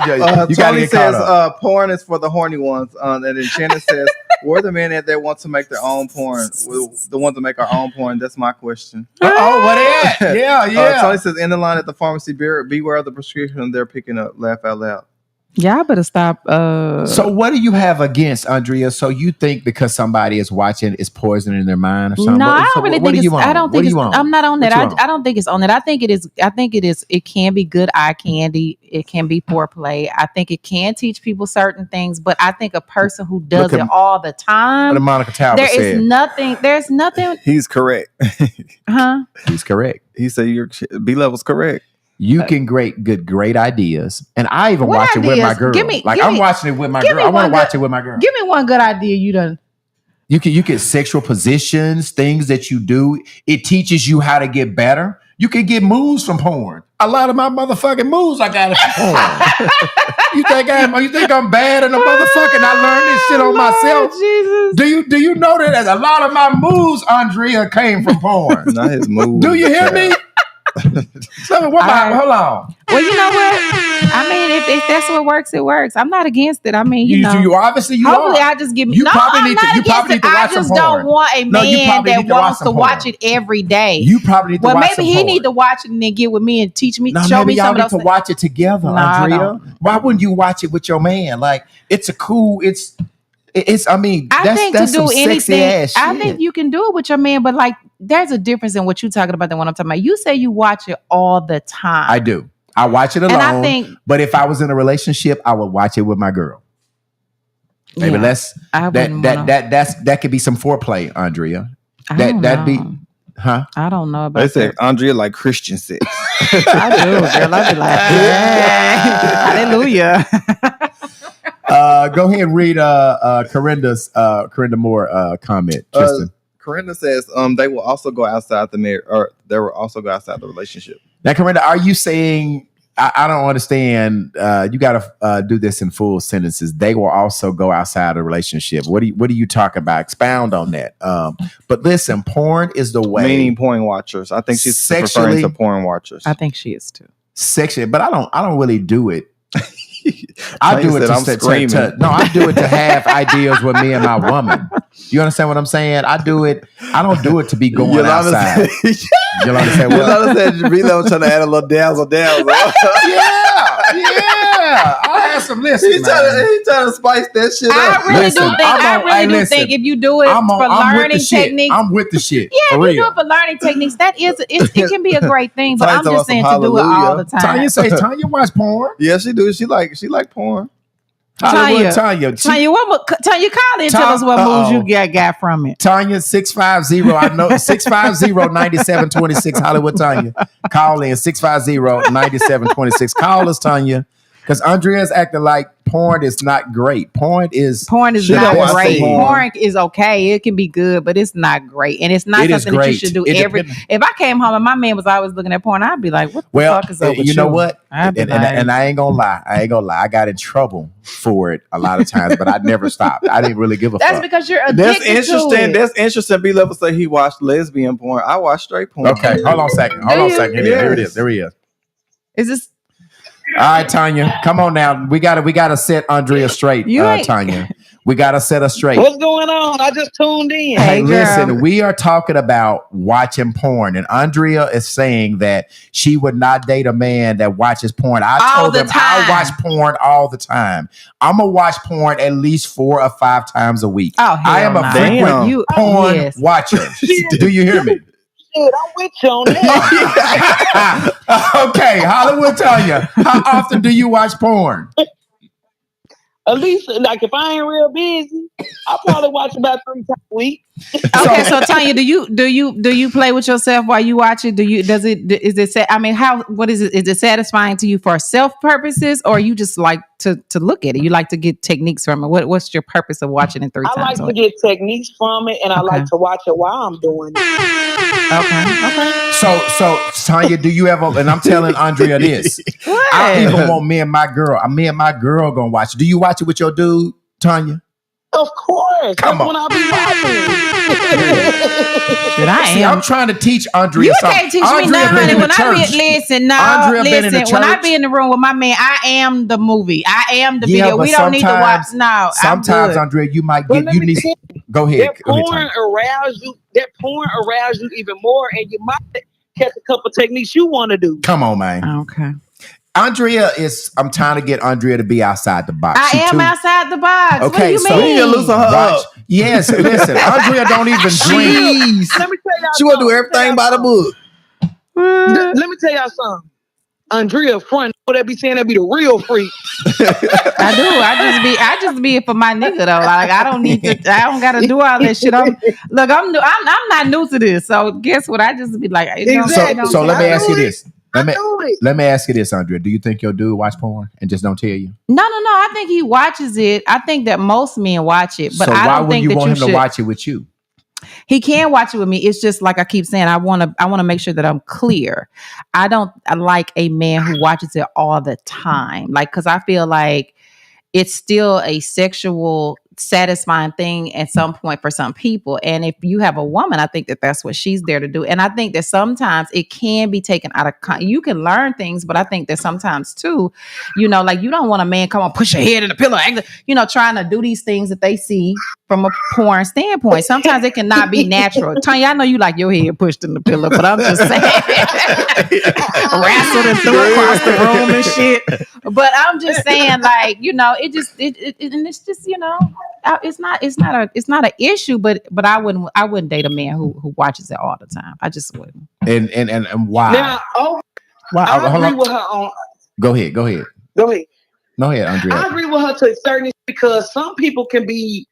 got to get caught up. Porn is for the horny ones. And then Shannon says, "We're the men that want to make their own porn. We're the ones to make our own porn." That's my question. Oh, what is that? Yeah. Tony says, "In the line at the pharmacy, beware of the prescription they're picking up." Laugh out loud. Y'all better stop. So what do you have against, Andrea? So you think because somebody is watching, it's poisoning their mind or something? No, I don't really think it's. I don't think it's. I'm not on that. I don't think it's on that. I think it is. It can be good eye candy. It can be foreplay. I think it can teach people certain things. But I think a person who does it all the time, what Monica Talbot said. There's nothing. He's correct. Huh? He's correct. He said your B level's correct. You can get great ideas, and I even watch it with my girl. I'm watching it with my girl. I want to watch it with my girl. Give me one good idea you done. You get sexual positions, things that you do. It teaches you how to get better. You can get moves from porn. A lot of my motherfucking moves I got it from porn. You think I'm bad in a motherfucking? I learned this shit on myself. Jesus. Do you know that a lot of my moves, Andrea, came from porn? Not his moves. Do you hear me? Hold on. Well, you know what? I mean, if that's what works, it works. I'm not against it. I mean, you know. You obviously you hopefully are. I just give you. No, probably I'm need not to. You probably need to watch some porn. I just don't want a man that wants to watch it every day. You probably need to watch some porn. Well, maybe he need to watch it and then get with me and teach me, show me y'all some of those need to watch it together, Andrea. Why wouldn't you watch it with your man? Like, it's a cool. I mean, that's some sexy ass shit. I think you can do it with your man, but like, there's a difference in what you're talking about than what I'm talking about. You say you watch it all the time. I do. I watch it alone. And I think, but if I was in a relationship, I would watch it with my girl. Maybe that could be some foreplay, Andrea. That'd be, huh? I don't know about. They say Andrea like Christian sex. I do, girl. I'd be like, hallelujah. Go ahead and read Corinda Moore comment, Tristan. Corinda says they will also go outside the marriage, or they will also go outside the relationship. Now, Corinda, are you saying? I don't understand. You got to do this in full sentences. They will also go outside a relationship. What do you talk about? Expound on that. But listen, porn is the way. Meaning porn watchers. I think she's referring to porn watchers. I think she is too. Sexually, but I don't really do it. I do it I do it to have ideas with me and my woman. You understand what I'm saying? I don't do it to be going outside. Yolanda said what? Yolanda said Relo trying to add a little dazzle. Yeah. I had some listen. He's trying to spice that shit up. I really do think if you do it for learning techniques. I'm with the shit. Yeah, if you do it for learning techniques, it can be a great thing. But I'm just saying to do it all the time. Tanya watch porn. Yeah, she do. She like porn. Hollywood Tanya. Tanya, Tanya, call in and tell us what moves you got from it. Tanya 650. I know 650-9726. Hollywood Tanya. Call in 650-9726. Call us, Tanya. Because Andrea's acting like porn is not great. Porn is not great. Porn is okay. It can be good, but it's not great. And it's not something that you should do if I came home and my man was always looking at porn, I'd be like, what the fuck is up with you? Know what? And I ain't gonna lie. I got in trouble for it a lot of times, but I never stopped. I didn't really give a fuck. That's because you're addicted to it. That's interesting. B-Level say he watched lesbian porn. I watched straight porn. Okay, hold on a second. Here it is. There he is. Is this? All right, Tanya, come on now. We gotta set Andrea straight, Tanya. We gotta set her straight. What's going on? I just tuned in. Hey, listen, we are talking about watching porn, and Andrea is saying that she would not date a man that watches porn. I told him I watch porn all the time. I'm gonna watch porn at least 4 or 5 times a week. I am a frequent porn watcher. Do you hear me? I'm with you on that. Okay, Hollywood Tanya, how often do you watch porn? At least, like, if I ain't real busy, I probably watch about 3 times a week. Okay, so Tanya, do you play with yourself while you watch it? Is it satisfying to you for self purposes, or you just like to look at it? You like to get techniques from it? What's your purpose of watching it 3 times? I like to get techniques from it, and I like to watch it while I'm doing it. Okay. So Tanya, do you ever? And I'm telling Andrea this. I even want me and my girl gonna watch it. Do you watch it with your dude, Tanya? Of course. Come on. When I be watching. I'm trying to teach Andrea. You can't teach me nothing. When I be in the room with my man, I am the movie. I am the video. We don't need to watch. No, sometimes, Andrea, you might get. You need. Go ahead. That porn arouse you even more, and you might catch a couple techniques you want to do. Come on, man. Okay. I'm trying to get Andrea to be outside the box. I am outside the box. Okay, what do you mean? You're losing her up. Yes, listen, Andrea don't even drink. Let me tell y'all she want to do everything by the book. Let me tell y'all something. Andrea front, they be saying that be the real freak. I do. I just be it for my nigga though. Like I don't gotta do all that shit. I'm not new to this. So guess what? I just be like, so let me ask you this. Let me ask you this, Andrea. Do you think your dude watch porn and just don't tell you? No. I think he watches it. I think that most men watch it, but I don't think that you should. Why would you want him to watch it with you? He can watch it with me. It's just like I keep saying, I want to make sure that I'm clear. I like a man who watches it all the time. Like, cause I feel like it's still a sexual satisfying thing at some point for some people. And if you have a woman, I think that that's what she's there to do. And I think that sometimes it can be taken out of you can learn things, but I think that sometimes too, like you don't want a man come on, push your head in the pillow, trying to do these things that they see from a porn standpoint. Sometimes it cannot be natural. Tanya, I know you like your head pushed in the pillow, but I'm just saying wrestled and threw across the room and shit. But I'm just saying, like, it's just, it's not an issue, but I wouldn't date a man who watches it all the time. I just wouldn't. And why? Now, I agree with her on. Go ahead. No, Andrea. I agree with her to a certain extent because some people can be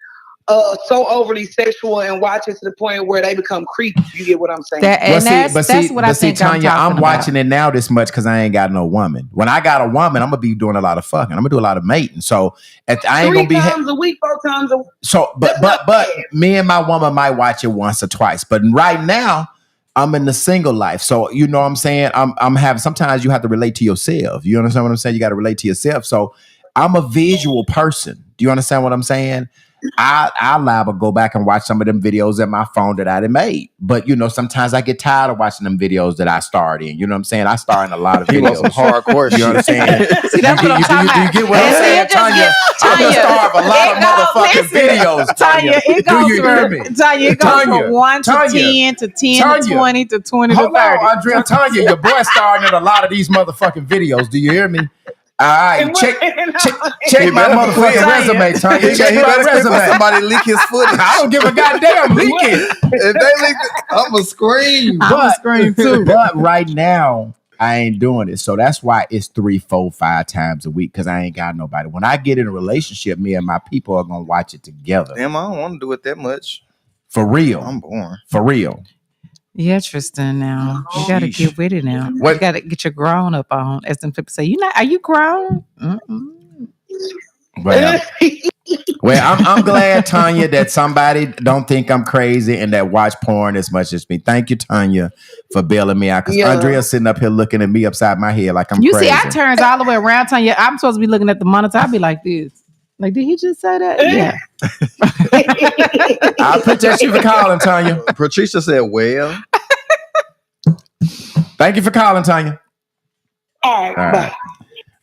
so overly sexual and watch it to the point where they become creepy. You get what I'm saying? That's what I think. Tanya, I'm watching it now this much because I ain't got no woman. When I got a woman, I'm gonna be doing a lot of fucking. I'm gonna do a lot of mating. So I ain't gonna be 3 times a week, 4 times a week. So, but me and my woman might watch it once or twice. But right now, I'm in the single life. So you know what I'm saying? I'm having. Sometimes you have to relate to yourself. You understand what I'm saying? You got to relate to yourself. So I'm a visual person. Do you understand what I'm saying? I'll liable go back and watch some of them videos at my phone that I done made. But, sometimes I get tired of watching them videos that I starred in. You know what I'm saying? I star in a lot of videos. Hardcore. You know what I'm saying? See, that's what I'm talking about. Do you get what I'm saying, Tanya? I'm the star of a lot of motherfucking videos, Tanya. It goes from 1 to 10 to 10 to 20 to 20 to 30. Hold on, Andrea. Tanya, your boy starring in a lot of these motherfucking videos. Do you hear me? All right, check my motherfucking resume, Tanya. Check my resume. Somebody leak his footage. I don't give a goddamn leaking. If they leak it, I'm gonna scream. I'm gonna scream too. But right now, I ain't doing it. So that's why it's 3, 4, 5 times a week because I ain't got nobody. When I get in a relationship, me and my people are gonna watch it together. Damn, I don't want to do it that much. For real. I'm boring. For real. Yeah, Tristan. Now you got to get with it. Now What? you got to get your grown up on. As them people say, are you grown? Well, I'm glad, Tanya, that somebody don't think I'm crazy and that watch porn as much as me. Thank you, Tanya, for bailing me out. Because Andrea's sitting up here looking at me upside my head like I'm crazy. See, I turns all the way around, Tanya. I'm supposed to be looking at the monitor. I'll be like this. Like, did he just say that? Yeah. I appreciate you for calling, Tanya. Patricia said, well. Thank you for calling, Tanya. All right.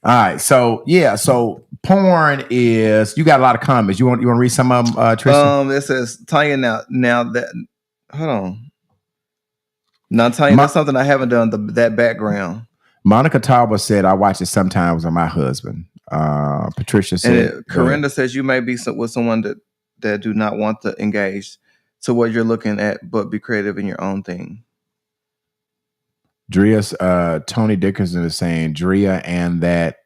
All right. So, yeah. So, porn is, you got a lot of comments. You want to read some of them, Tristan? It says, Tanya, now that, hold on. Now, Tanya, that's something I haven't done, that background. Monica Talbot said, I watch it sometimes with my husband. Patricia said, Corinda says you may be with someone that do not want to engage to what you're looking at, but be creative in your own thing. Dria's Tony Dickerson is saying Dria and that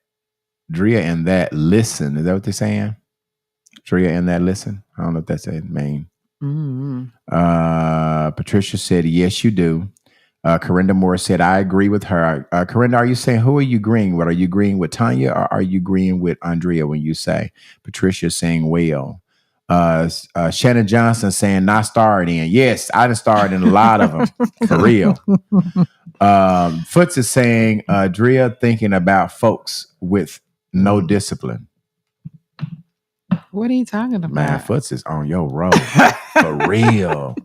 listen. Is that what they're saying? Dria and that listen. I don't know if that's a main. Mm-hmm. Patricia said, yes, you do. Corinda Moore said, I agree with her. Corinda, are you saying, who are you agreeing with? Are you agreeing with Tanya or are you agreeing with Andrea when you say? Patricia saying, well. Shannon Johnson saying, not starred in. Yes, I done starred in a lot of them. For real. Foots is saying, Drea thinking about folks with no discipline. What are you talking about? Man, Foots is on your road. For real.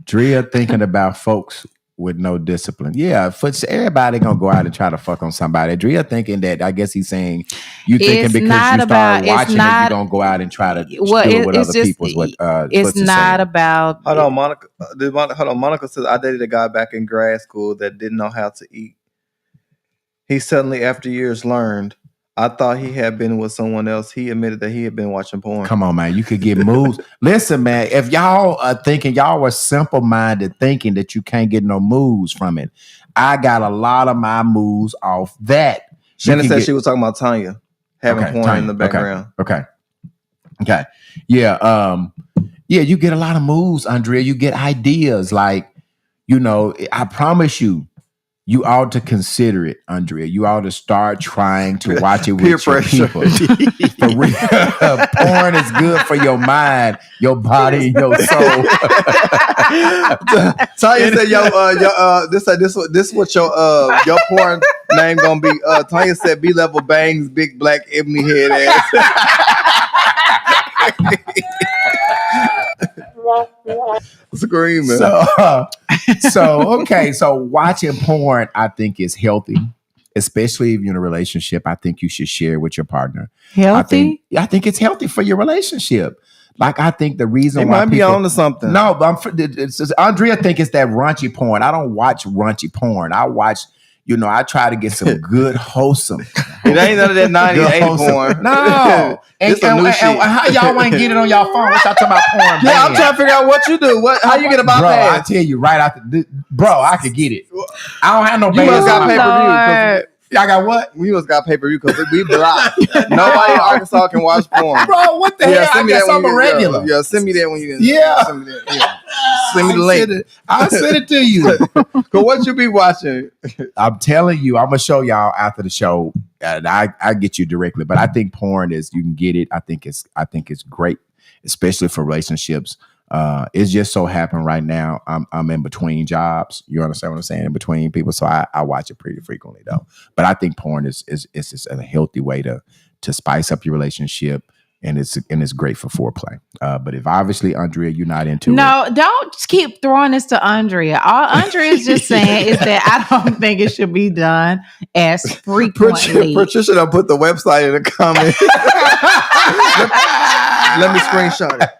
Drea thinking about folks with no discipline. Yeah, Foots, everybody gonna go out and try to fuck on somebody. Drea thinking that, I guess he's saying, you thinking because you started watching it, you're gonna go out and try to do it with other people's. It's not about. Hold on, Monica. Monica says, I dated a guy back in grad school that didn't know how to eat. He suddenly, after years, learned. I thought he had been with someone else. He admitted that he had been watching porn. Come on, man. You could get moves. Listen, man, if y'all are thinking, y'all were simple-minded thinking that you can't get no moves from it, I got a lot of my moves off that. Shannon said she was talking about Tanya having porn in the background. Okay. Yeah. Yeah, you get a lot of moves, Andrea. You get ideas. Like, I promise you, you ought to consider it, Andrea. You ought to start trying to watch it with your people. For real. Porn is good for your mind, your body, and your soul. Tanya said, this what your porn name gonna be. Tanya said, B-level bangs, big black ebony head ass. Screaming. So watching porn, I think is healthy, especially if you're in a relationship. I think you should share with your partner. Healthy? I think it's healthy for your relationship. Like, I think the reason why might be on to something. No, but Andrea think it's that raunchy porn. I don't watch raunchy porn. I watch. I try to get some good, wholesome. It ain't none of that 98 porn. No. And how y'all ain't get it on y'all phone? What y'all talking about porn? Yeah, I'm trying to figure out what you do. How you get a bypass? Bro, I tell you right after I could get it. I don't have no You must got pay-per-view. Y'all got what? We must got pay-per-view because we blocked. Nobody in Arkansas can watch porn. Bro, what the hell? I guess I'm a regular. Yeah, send me that when you Send me the link. I'll send it to you. Cause what you be watching? I'm telling you, I'm gonna show y'all after the show. And I get you directly, but I think porn is, you can get it. I think it's great, especially for relationships. It's just so happened right now. I'm in between jobs. You understand what I'm saying? In between people, so I watch it pretty frequently though. But I think porn is just a healthy way to spice up your relationship, and it's great for foreplay. But if obviously, Andrea, you're not into it, no, don't keep throwing this to Andrea. All Andrea is just saying is that I don't think it should be done as frequently. Patricia done put the website in the comments. Let me screenshot it.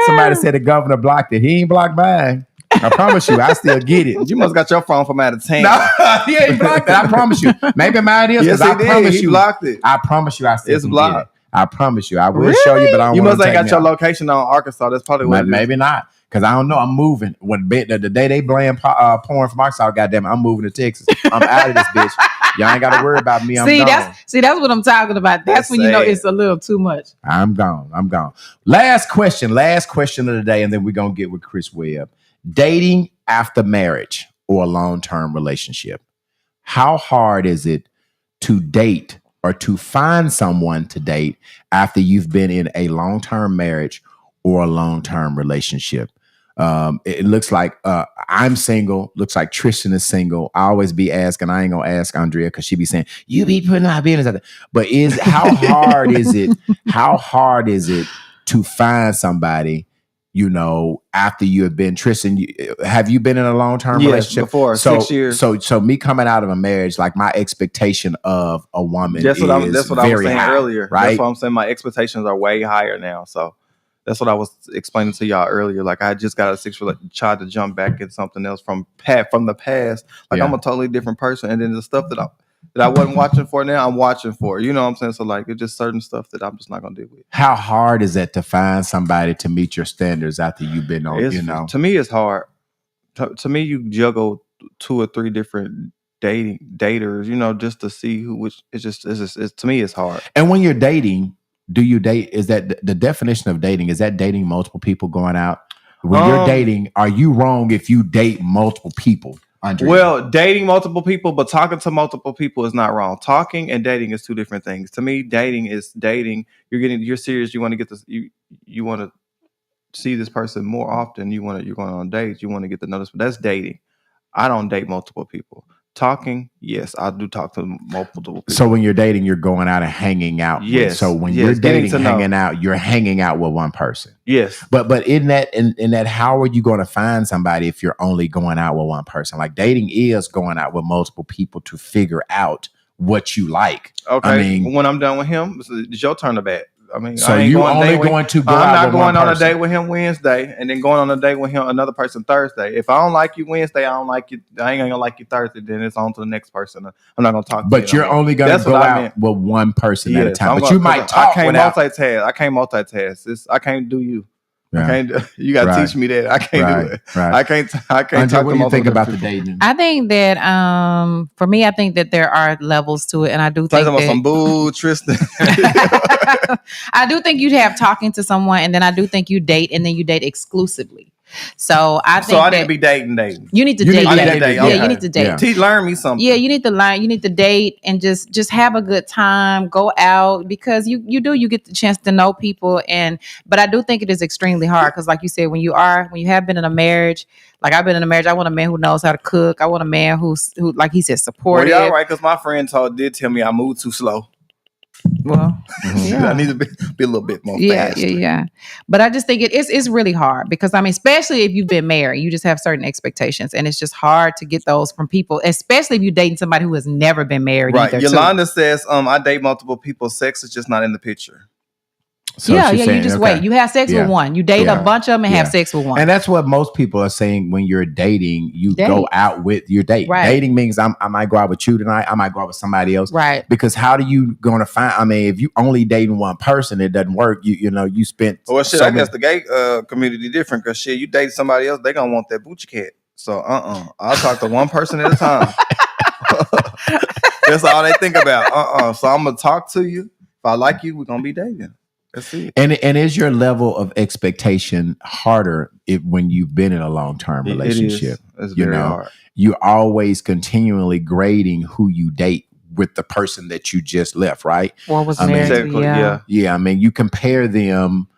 Somebody said the governor blocked it. He ain't blocked mine. I promise you, I still get it. You must got your phone from out of town. No, he ain't blocked it. I promise you. Maybe mine is. Yes, I promise you, blocked it. I promise you, I still it's blocked. I promise you, I will show you, but I don't. You must ain't got your location on Arkansas. That's probably what. Maybe not. Because I don't know. I'm moving. The day they blame porn from Arkansas, goddamn it, I'm moving to Texas. I'm out of this bitch. Y'all ain't got to worry about me. I'm gone. That's what I'm talking about. That's when you know it's a little too much. I'm gone. Last question of the day, and then we're going to get with Chris Webb. Dating after marriage or a long-term relationship. How hard is it to date or to find someone to date after you've been in a long-term marriage or a long-term relationship? It looks like I'm single. Looks like Tristan is single. I always be asking. I ain't gonna ask Andrea because she be saying you be putting out business out there. But how hard is it? How hard is it to find somebody? After you have been Tristan, have you been in a long-term relationship before 6 years? So me coming out of a marriage, like my expectation of a woman that's what I was saying high, earlier. Right? That's what I'm saying. My expectations are way higher now. So that's what I was explaining to y'all earlier. Like I just got a 6 year, tried to jump back in something else from the past. Like I'm a totally different person, and then the stuff that I wasn't watching for now, I'm watching for. You know what I'm saying? So like it's just certain stuff that I'm just not gonna deal with. How hard is it to find somebody to meet your standards after you've been on? To me, it's hard. To me, you juggle 2 or 3 different daters, just to see which. It's to me, it's hard. And when you're dating, do you date? Is that the definition of dating? Is that dating multiple people going out? When you're dating, are you wrong if you date multiple people? Andrea? Well, dating multiple people, but talking to multiple people is not wrong. Talking and dating is 2 different things. To me, dating is dating. You're serious. You want to get this. You want to see this person more often. You're going on dates. You want to get to know this. But that's dating. I don't date multiple people. Talking, yes, I do talk to multiple people. So when you're dating, you're going out and hanging out. Yes. So when you're dating, hanging out, you're hanging out with one person. Yes. But in that, how are you going to find somebody if you're only going out with one person? Like dating is going out with multiple people to figure out what you like. Okay. I mean, when I'm done with him, it's your turn to bat. I mean, so you only going to go out with one person. I'm not going on a date with him Wednesday and then going on a date with him another person Thursday. If I don't like you Wednesday, I ain't gonna like you Thursday. Then it's on to the next person. I'm not gonna talk to you. But you're only gonna go out with one person at a time. But you might talk. I can't multitask. I can't do you. Yeah. I can't. You got to teach me that. I can't do it. Right. I can't. Andrea, what do you think about the dating? I think that for me, I think that there are levels to it, and I do think about some bull, Tristan. I do think you'd have talking to someone, and then I do think you date, and then you date exclusively. So I think I didn't be dating. You need to date. Yeah, you need to date. Yeah. Learn me something. Yeah, you need to learn. You need to date and just have a good time. Go out because you get the chance to know people. But I do think it is extremely hard because, like you said, when you have been in a marriage, like I've been in a marriage, I want a man who knows how to cook. I want a man who like he said, supportive. Well, yeah, right. Because my friend did tell me I move too slow. Well, yeah. I need to be a little bit more fast. Yeah. But I just think it's really hard because I mean, especially if you've been married, you just have certain expectations, and it's just hard to get those from people, especially if you're dating somebody who has never been married. Right. Yolanda says, I date multiple people. Sex is just not in the picture. So you just wait. You have sex with one. You date a bunch of them and have sex with one. And that's what most people are saying when you're dating. You go out with your date. Right. Dating means I might go out with you tonight. I might go out with somebody else. Right. Because how do you going to find? I mean, if you only dating one person, it doesn't work. You spent. Well, shit. I guess the gay community different because you date somebody else, they gonna want that boochie cat. So I'll talk to one person at a time. That's all they think about. So I'm gonna talk to you. If I like you, we're gonna be dating. That's it. And is your level of expectation harder when you've been in a long-term relationship? It's very hard. You're always continually grading who you date with the person that you just left, right? Or was married to, yeah. I mean, you compare them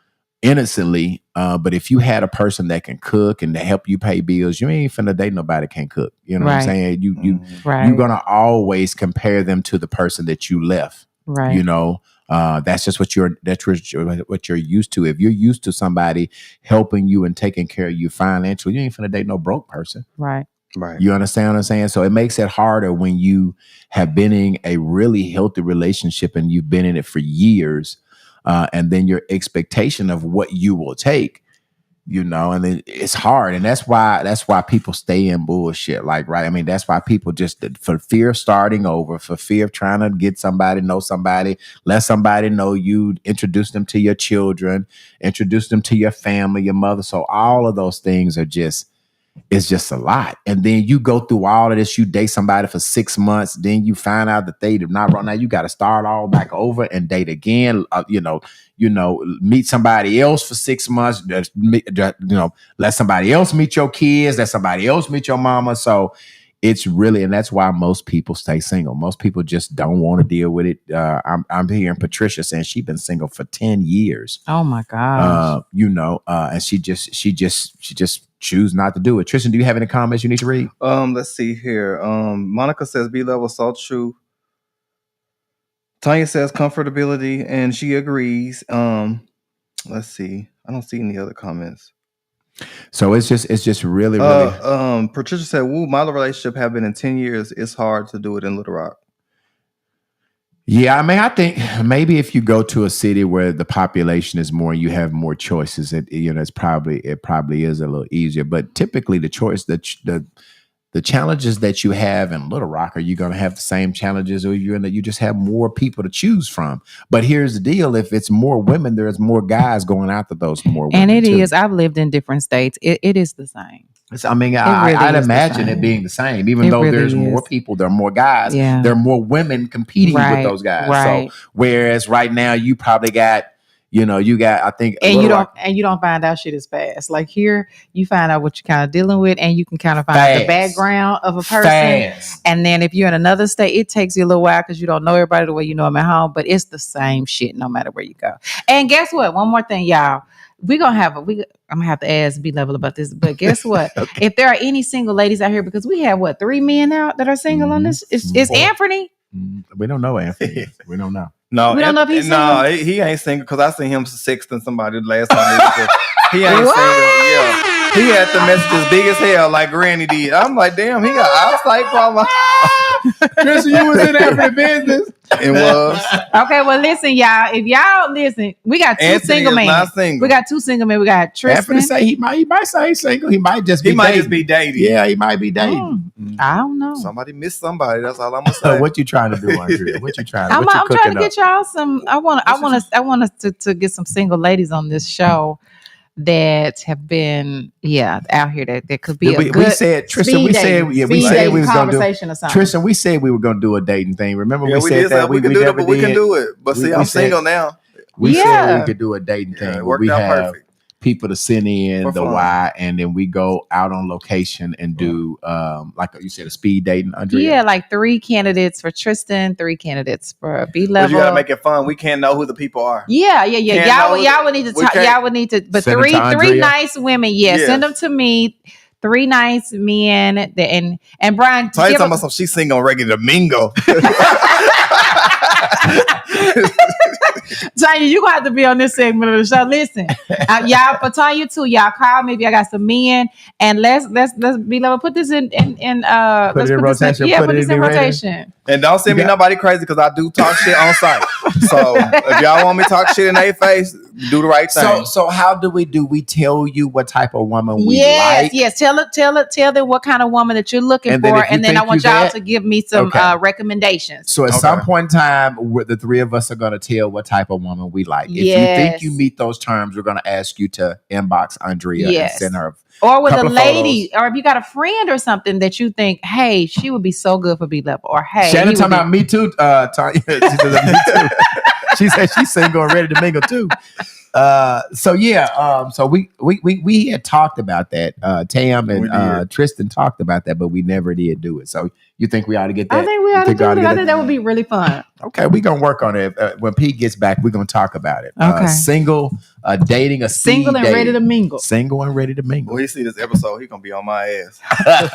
innocently, but if you had a person that can cook and to help you pay bills, you ain't finna date nobody that can't cook. You know what I'm saying? You're gonna always compare them to the person that you left. Right. You know. That's just what you're used to. If you're used to somebody helping you and taking care of you financially, you ain't finna date no broke person. Right. You understand what I'm saying? So it makes it harder when you have been in a really healthy relationship and you've been in it for years, and then your expectation of what you will take You know, and then it's hard, and that's why people stay in bullshit. Like, right? I mean, that's why people just for fear of starting over, for fear of trying to get somebody, know somebody, let somebody know you, introduce them to your children, introduce them to your family, your mother. So all of those things are just. It's just a lot. And then you go through all of this, you date somebody for 6 months, then you find out that they do not run. Now you got to start all back over and date again. Meet somebody else for 6 months. Let somebody else meet your kids, let somebody else meet your mama. So it's really, and that's why most people stay single. Most people just don't want to deal with it. I'm hearing Patricia saying she's been single for 10 years. Oh my gosh. And she just choose not to do it. Tristan, do you have any comments you need to read? Let's see here. Monica says B-level so true. Tanya says comfortability, and she agrees. Let's see. I don't see any other comments. So it's just really. Patricia said, "Woo, my relationship have been in 10 years. It's hard to do it in Little Rock." Yeah, I mean, I think maybe if you go to a city where the population is more, you have more choices. It probably is a little easier. But typically, the challenges that you have in Little Rock, are you going to have the same challenges, or you just have more people to choose from? But here's the deal: if it's more women, there's more guys going after those more women. And it is. I've lived in different states. It is the same. I'd imagine it being the same, even though there's more people, there are more guys, there are more women competing with those guys. Right. So whereas right now you probably got, I think, and you don't find out shit as fast. Like here, you find out what you're kind of dealing with, and you can kind of find out the background of a person. Fast. And then if you're in another state, it takes you a little while because you don't know everybody the way you know them at home. But it's the same shit no matter where you go. And guess what? One more thing, y'all. I'm gonna have to ask B-level about this, but guess what? Okay. If there are any single ladies out here, because we have 3 men out that are single on this, is Anthony? We don't know Anthony. We don't know. No, we don't know if he's single. No, he ain't single because I seen him sexting somebody the last time. He ain't single. Yeah, he had the messages big as hell, like Granny did. I'm like, damn, he got outside problem. Tristan, you was in there for the business. It was. Okay, well, listen, y'all. If y'all listen, we got 2 single men. Not single. We got 2 single men. We got Tristan. Anthony say he might say he's single. He might just be dating. Yeah, he might be dating. I don't know. Somebody missed somebody. That's all I'm gonna say. What you trying to do, Andrea? What you trying? I'm trying to get y'all some. I want us to get some single ladies on this show that have been out here that could be we said Tristan. We said we was going to do Tristan. We said we were going to do a dating thing. Remember we said that we can do it, but we can do it. But see, I'm single now. We said we could do a dating thing. It worked out perfect. People to send in the why, and then we go out on location and do like you said, a speed dating, Andrea. Yeah, like 3 candidates for Tristan, 3 candidates for B-level. But you gotta make it fun. We can't know who the people are. Yeah. Y'all would need to talk. Y'all would need to, but send 3 nice women. Yes. Send them to me. 3 nice men. And Brian, talking about some. She's single, ready to mingle. Tanya, you gonna have to be on this segment of the show. Listen, y'all, for Tanya too, y'all call. Maybe I got some men, and let's B-level put this in put it in rotation. Put this in rotation. And don't send me nobody crazy because I do talk shit on site. So if y'all want me to talk shit in their face, do the right thing. So how do we do? We tell you what type of woman we like. Yes. Tell them what kind of woman that you're looking for, and then I want y'all to give me some recommendations. So at some point in time, the 3 of us are going to tell what type of woman we like. If you think you meet those terms, we're going to ask you to inbox Andrea and send her. Or with a lady, or if you got a friend or something that you think, hey, she would be so good for B-level, or hey, Shannon talking about me too. Tanya, she does me too. She said she's single and ready to mingle too. So we had talked about that. Tam and Tristan talked about that, but we never did do it. So you think we ought to get that? I think we ought to do it. I think that would be really fun. Okay, we're gonna work on it. When Pete gets back, we're gonna talk about it. Okay. Single, dating, single and ready to mingle. Single and ready to mingle. When you see this episode, he's gonna be on my ass.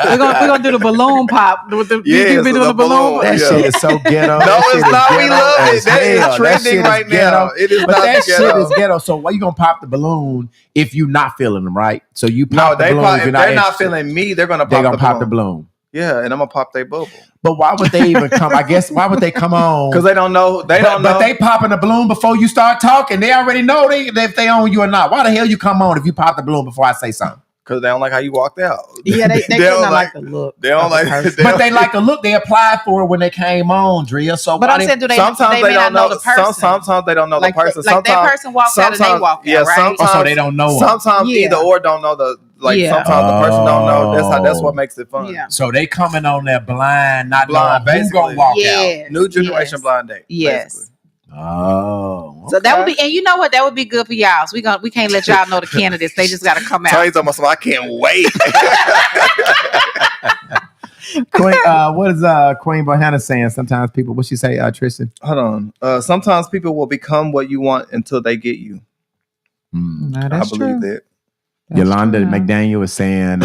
we're gonna do the balloon pop with the doing the balloon. That shit is so ghetto. No, it's not. We love it. That is trending right now. It is not that shit is ghetto. So why you gonna pop the balloon if you're not feeling them, right? So you pop the balloon. If they're not feeling me, they're gonna pop the balloon. Yeah, and I'm gonna pop their bubble. But why would they even come? I guess why would they come on? Because they don't know. But they popping the balloon before you start talking. They already know if they own you or not. Why the hell you come on if you pop the balloon before I say something? Because they don't like how you walked out. Yeah, they don't like the look. They don't like. But they like the look. They applied for it when they came on, Drea. So, but I'm saying, sometimes they don't know the person. Sometimes they don't know the person. Like that person walks out and they walk out, right? So they don't know. Sometimes either or don't know the. Sometimes the person don't know. That's what makes it fun. Yeah. So they coming on there blind, not knowing who's gonna walk out. New generation blind date. Yes. Basically. Oh, okay. So that would be, and you know what? That would be good for y'all. So we can't let y'all know the candidates. They just got to come out. I can't wait. Queen, what is Queen Bohanna saying? Sometimes people, what she say, Tristan? Hold on. Sometimes people will become what you want until they get you. No, I believe that. Yolanda McDaniel is saying,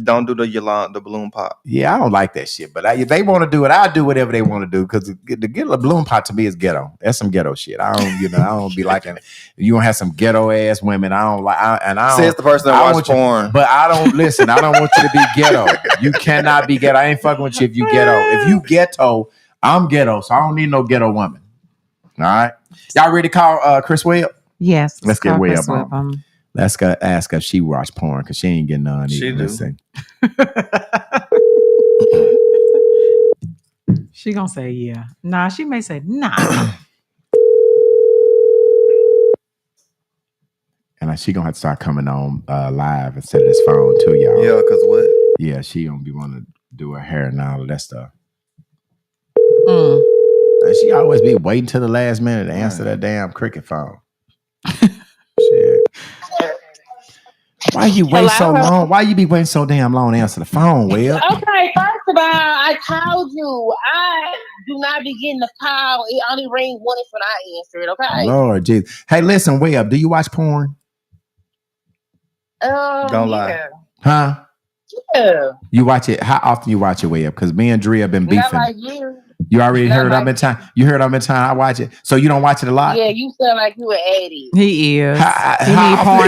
don't do the balloon pop. Yeah, I don't like that shit. But if they want to do it, I'll do whatever they want to do. Because the balloon pop to me is ghetto. That's some ghetto shit. I don't be liking it. You don't have some ghetto ass women. I don't like. Says the person that watch porn. But I don't listen. I don't want you to be ghetto. You cannot be ghetto. I ain't fucking with you if you ghetto. If you ghetto, I'm ghetto. So I don't need no ghetto woman. All right, y'all ready to call Chris Webb? Yes. Let's get Webb on. Let's go ask her if she watch porn because she ain't getting none. She do. She gonna say yeah. Nah, she may say nah. And she gonna have to start coming on live instead of this phone too, y'all. Yeah, because what? Yeah, she gonna be wanting to do her hair and all of that stuff. Mm. And she always be waiting till the last minute to answer that damn cricket phone. Shit. Why you wait so long? Why you be waiting so damn long to answer the phone, Will? Okay, first of all, I told you I do not be getting the call. It only rings once when I answer it. Okay. Lord Jesus. Hey, listen, Webb, do you watch porn? Don't lie. Huh? Yeah. You watch it? How often you watch it, Webb? Because me and Drea have been beefing. Not like you. You already heard I'm in time. You heard I'm in time. I watch it. So you don't watch it a lot? Yeah, you sound like you an addict. He is.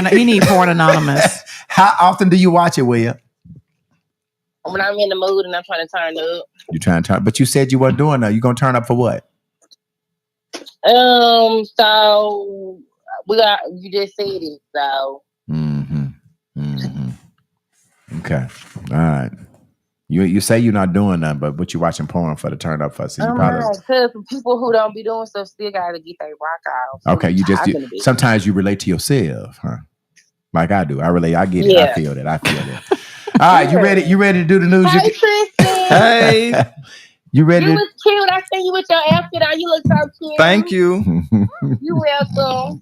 He need porn anonymous. How often do you watch it, Will? When I'm in the mood and I'm trying to turn up. You trying to turn, but you said you weren't doing that. You gonna turn up for what? So you just said it. So. Okay. All right. You say you're not doing that, but you watching porn for the turn up for. So because people who don't be doing stuff still gotta get their rock off. Okay, sometimes you relate to yourself, huh? Like I do. I relate. I get it. I feel that. All right, you ready? You ready to do the news? Hey, Tristan. Hey. You ready? You was cute. I see you with your outfit on. You look so cute. Thank you. You welcome.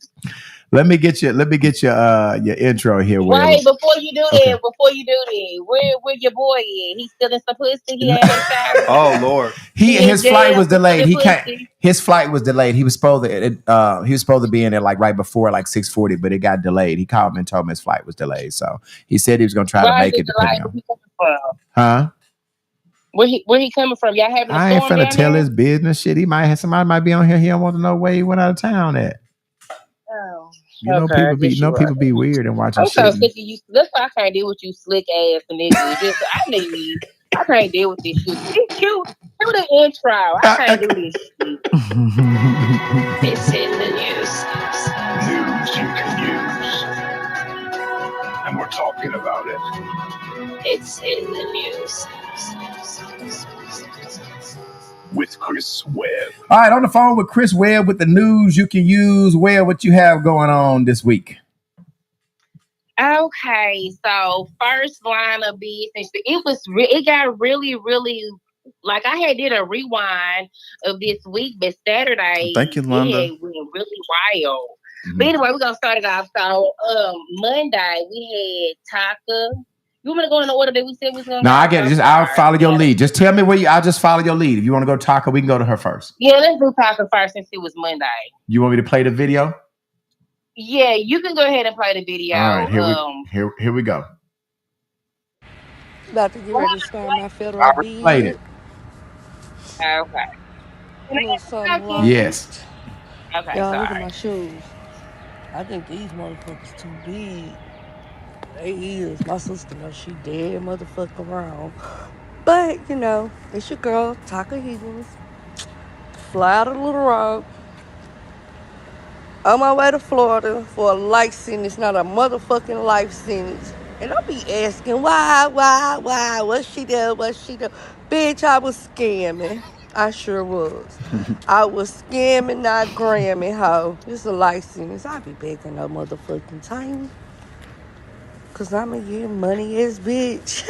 Let me get your intro here. Wait, before you do that, where your boy is? He still in some pussy? He had his Oh Lord. His flight was delayed. His flight was delayed. He was supposed to be in there like right before like 6:40, but it got delayed. He called me and told me his flight was delayed. So he said he was gonna try to make it. Huh? Where he coming from? Y'all having a storm? I ain't finna tell his business shit. Somebody might be on here. He don't want to know where he went out of town at. Oh. You know, people be weird and watching shit. I'm so sick of you. That's why I can't deal with you slick ass niggas. I can't deal with this shit. It's cute. Do the intro. I can't do this shit. It's in the news. News you can use. And we're talking about it. It's in the news. With Chris Webb. All right, on the phone with Chris Webb with the news you can use. Webb, what you have going on this week? Okay, so first line of business, it got really, really, like I had did a rewind of this week, but Saturday, thank you, Londa. It went really wild. Mm-hmm. But anyway, we're gonna start it off. So Monday we had Taka. You want me to go in the order that we said we was going to No, I get it. I'll follow your lead. Just tell me I'll just follow your lead. If you want to go to Taka, we can go to her first. Yeah, let's do Taka first since it was Monday. You want me to play the video? Yeah, you can go ahead and play the video. All right, here we go. About to get ready to start my federal I played it. Okay. Yes. Okay, y'all look at my shoes. I think these motherfuckers too big. They is. My sister knows she dead motherfucker wrong. But, it's your girl, Taka Higgins. Fly out of Little Rock. On my way to Florida for a life sentence, not a motherfucking life sentence. And I'll be asking, why? What she do? Bitch, I was scamming. I sure was. I was scamming, not gramming, ho. It's a life sentence. I'll be back in no motherfucking time. Cause I'ma get money as bitch.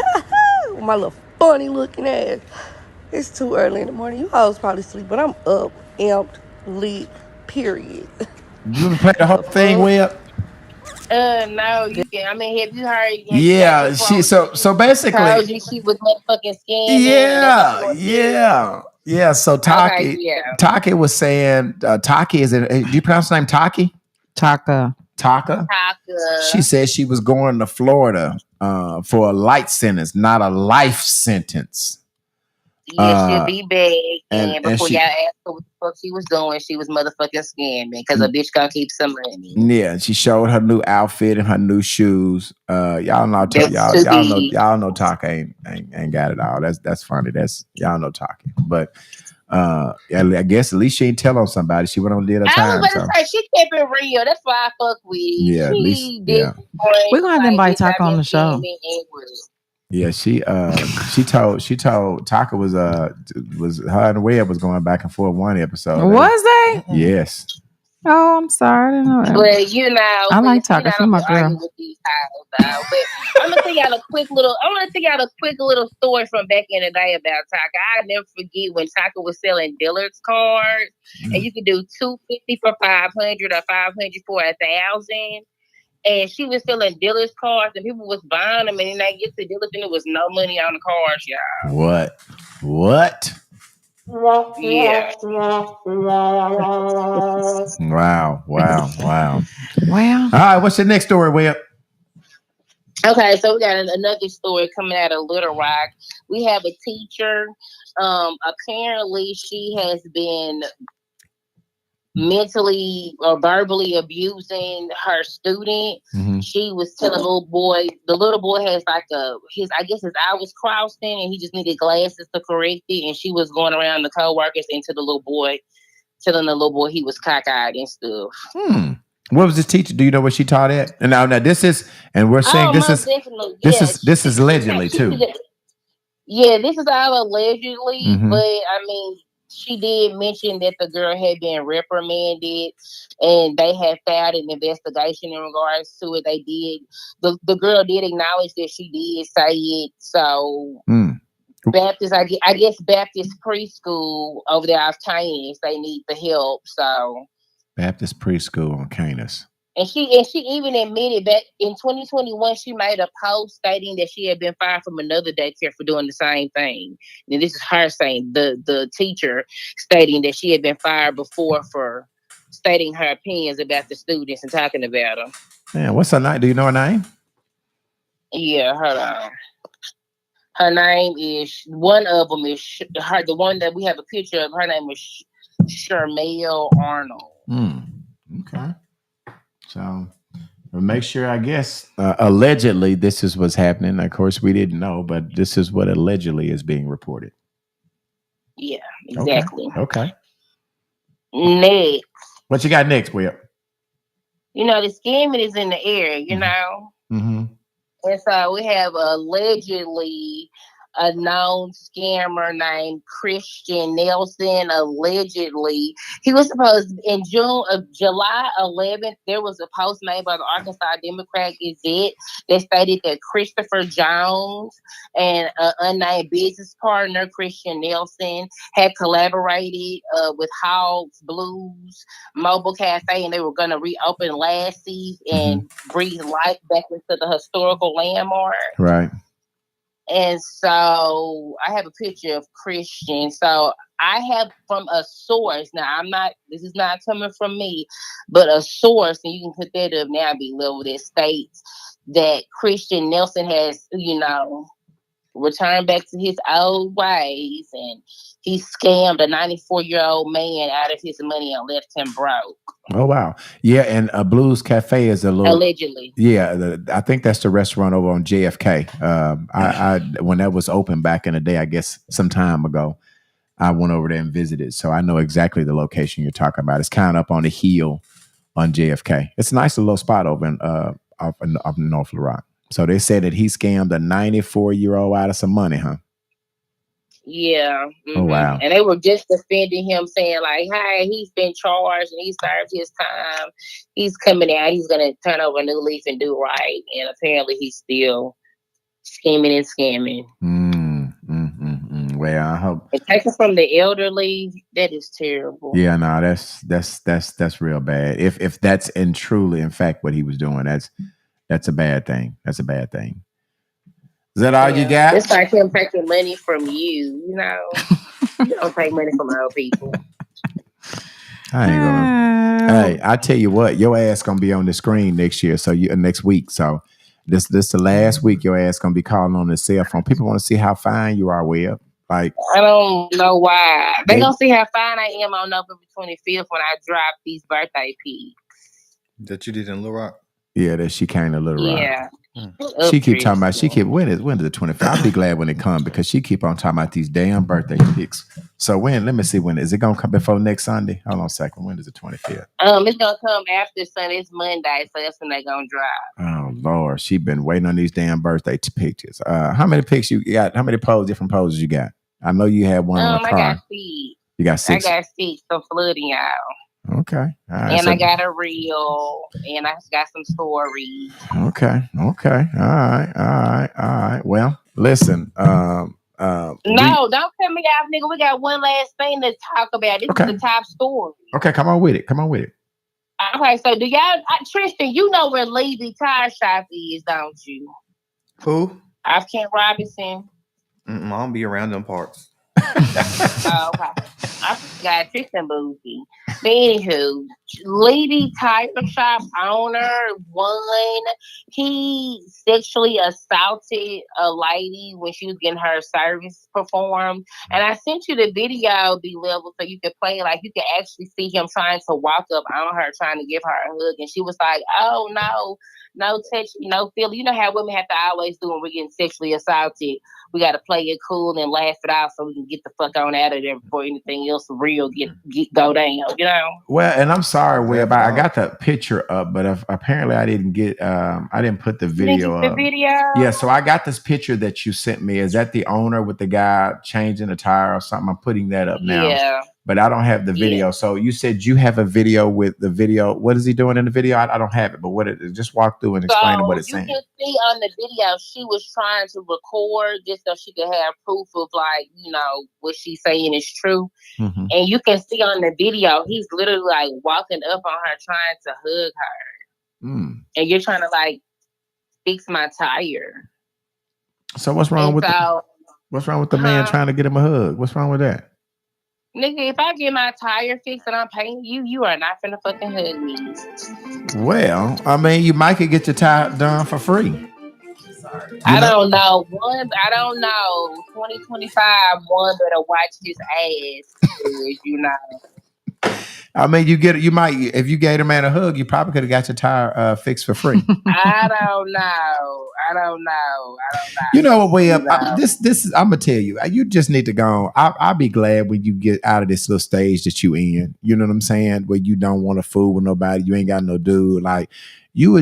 My little funny looking ass. It's too early in the morning. You hoes probably sleep, but I'm up, amped, lit, period. You want to play the whole The thing, fuck? Web? No, you can. I mean, have you heard? Have you got the Yeah, she quote? so She basically, told you she was motherfucking scamming, and that's what you yeah, want to hear. yeah. So Okay, Taki yeah. Taki was saying Taki is it? Do you pronounce the name Taki? Taka. Taka. She Taka. said she was going to Florida for a light sentence, not a life sentence. Yeah, she'll be back. And And before y'all she asked her what the fuck she was doing, she was motherfucking scamming because a bitch gonna keep some money. yeah, she showed her new outfit and her new shoes. Y'all know That's to be. y'all know Taka ain't got it all. That's funny. That's y'all know Taka. But yeah, I guess at least she ain't tell on somebody. She went on did her I was time. about to So say she kept it real. That's why I fuck with it. yeah, at least She did yeah. bring We're gonna have to like invite bitch. I've Taka on been the show. scamming and was. Yeah, she told Taka was her and Webb was going back and forth one episode. Was they? Yes. Oh, I'm sorry. I didn't know that. But I like you know, Taka. I She don't my be arguing girl. with these hoes though. But I'm gonna tell y'all a quick little. I want to tell y'all a quick little story from back in the day about Taka. I never forget when Taka was selling dealers cards, and you could do 250 for 500 or 500 for 1,000. And she was selling dealers cards, and people was buying them, and then they get to dealers, and there was no money on the cards, y'all. What? Yeah. Wow. Well, All right, what's the next story, Webb? Okay, so we got another story coming out of Little Rock. We have a teacher. Apparently, she has been mentally or verbally abusing her student. She was telling the little boy has like I guess his eye was crossing and he just needed glasses to correct it. And she was going around the coworkers and to the little boy, telling the little boy he was cockeyed and stuff. What was this teacher? Do you know what she taught at? And now this is, and we're saying Oh, most definitely. Yeah. this is allegedly too. Yeah, this is all allegedly, but Mm-hmm. I mean, she did mention that the girl had been reprimanded and they had filed an investigation in regards to it. They did. The girl did acknowledge that she did say it. So, Baptist, I guess Baptist preschool over there off Canis, they need the help. So, Baptist preschool on Canis. And she even admitted that in 2021 she made a post stating that she had been fired from another daycare for doing the same thing. And this is her saying the teacher stating that she had been fired before for stating her opinions about the students and talking about them. Man, what's her name? Do you know her name? Yeah, hold on. Her name is one of them is her the one that we have a picture of. Her name is Shermelle Arnold. Okay. So make sure, I guess, allegedly this is what's happening. Of course, we didn't know, but this is what allegedly is being reported. Yeah, exactly. Okay. Next. What you got next, Will? You know, the scamming is in the air, you know? Mm-hmm. And so we have allegedly a known scammer named Christian Nelson. Allegedly, he was supposed in July 11th. There was a post made by the Arkansas Democrat Gazette that stated that Christopher Jones and an unnamed business partner, Christian Nelson, had collaborated with Hogs Blues Mobile Cafe, and they were going to reopen Lassie's and breathe life back into the historical landmark. Right. And so I have a picture of Christian. So I have from a source. Now this is not coming from me, but a source, and you can put that up now, be level that states that Christian Nelson has, returned back to his old ways, and he scammed a 94-year-old man out of his money and left him broke. Oh wow, yeah. And Blues Cafe is a little. Allegedly. Yeah, I think that's the restaurant over on JFK. I when that was open back in the day, I guess some time ago, I went over there and visited, so I know exactly the location you're talking about. It's kind of up on the hill on JFK. It's a nice little spot over in up in North Little Rock. So they said that he scammed a 94-year-old out of some money, huh? Yeah. Oh wow. And they were just defending him, saying like, "Hey, he's been charged and he served his time. He's coming out. He's gonna turn over a new leaf and do right." And apparently, he's still scheming and scamming. Well, I hope. And taking from the elderly, that is terrible. Yeah, no, that's real bad. If that's truly in fact what he was doing, that's a bad thing. That's a bad thing. Is that all you got? It's like him taking money from you. You know, you don't take money from old people. I ain't gonna. Hey, I tell you what, your ass gonna be on the screen next year. So next week. So this the last week your ass gonna be calling on the cell phone. People want to see how fine you are, Webb. Like I don't know why they gonna see how fine I am on November 25th when I drop these birthday pics that you did in Little Rock. Yeah, that she came to Little Rock. Yeah. She keep talking about when is the 25th? I'll be glad when it comes because she keep on talking about these damn birthday pics. So let me see when is it gonna come before next Sunday? Hold on a second. When is the 25th? It's gonna come after Sunday. It's Monday, so that's when they gonna drop. Oh Lord, she been waiting on these damn birthday pictures. How many pics you got? How many different poses you got? I know you had one on a car. I got 6. You got 6. I got 6. So flooding y'all. Okay. All right, and I got a reel, and I got some stories. Okay. All right. Well, listen. No, don't cut me off, nigga. We got one last thing to talk about. This is the top story. Okay, come on with it. Okay, so do y'all, Tristan? You know where Levy Tire Shop is, don't you? Who? Off Kent Robinson. I don't be around them parts. Oh, okay. I forgot Tristan Boozy. But anywho, Lady Tire Shop owner, he sexually assaulted a lady when she was getting her service performed. And I sent you the video, B-Level, so you could play it. Like, you could actually see him trying to walk up on her, trying to give her a hug. And she was like, "Oh, no touch, no feel." You know how women have to always do when we're getting sexually assaulted. We got to play it cool and laugh it out so we can get the fuck on out of there before anything else real go down, you know? Well, and I'm sorry, Webb, I got the picture up, but apparently I didn't get, I didn't put the video up. The video? Yeah, so I got this picture that you sent me. Is that the owner with the guy changing the tire or something? I'm putting that up now. Yeah. But I don't have the video. Yeah. So you said you have a video with the video. What is he doing in the video? I don't have it, but just walk through and explain what it's saying. You can see on the video, she was trying to record just so she could have proof of, like, you know, what she's saying is true. Mm-hmm. And you can see on the video, he's literally like walking up on her trying to hug her. And you're trying to like fix my tire. So what's wrong with the man trying to get him a hug? What's wrong with that? Nigga, if I get my tire fixed and I'm paying you, you are not finna fucking hug me. Well, I mean, you might could get your tire done for free. I don't know. 2025, one better watch his ass, you know. I mean, you might, if you gave a man a hug, you probably could have got your tire fixed for free. I don't know. You know what, Webb? This is, I'm gonna tell you. You just need to go. I'll be glad when you get out of this little stage that you in. You know what I'm saying? Where you don't want to fool with nobody. You ain't got no dude. Like you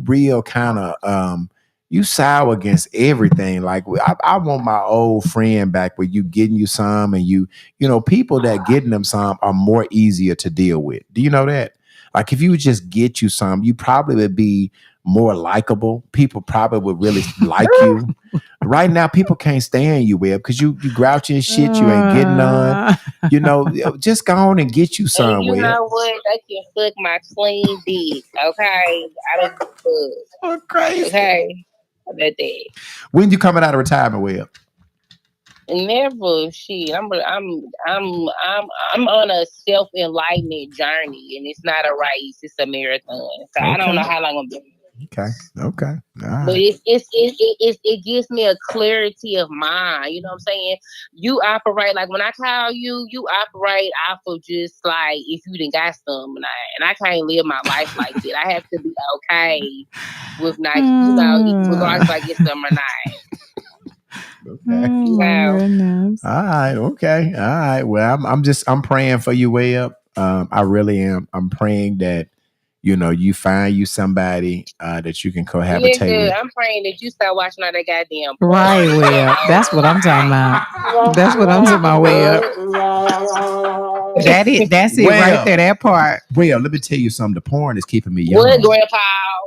real kind of you sour against everything. Like I want my old friend back where you getting you some, and you know people that getting them some are more easier to deal with. Do you know that? Like if you would just get you some, you probably would be more likable. People probably would really like you. Right now, people can't stand you, Webb, because you grouchy and shit. You ain't getting none. You know, just go on and get you some, and you Webb. know what? They can fuck my clean dick, okay? I don't fuck. Oh, crazy. Okay? That day. When you coming out of retirement, Webb? Never. Shit. I'm on a self-enlightenment journey, and it's not a race; it's a marathon. So I don't know how long I'm doing. Okay. All But right. it gives me a clarity of mind. You know what I'm saying? You operate like when I call you, you operate off of just like if you didn't got some, and I can't live my life like that. I have to be okay with not, regardless if I get some or not. Okay. Oh You my know, goodness. All right. Okay. All right. Well, I'm praying for you way up. I really am. I'm praying that you find you somebody that you can cohabitate nigga, with. I'm praying that you start watching all that goddamn porn Right, with way them up. That's what I'm talking about. That's what I'm talking about, way up. That's it right Well, there, that part. well, let me tell you something. The porn is keeping me What, young. grandpa?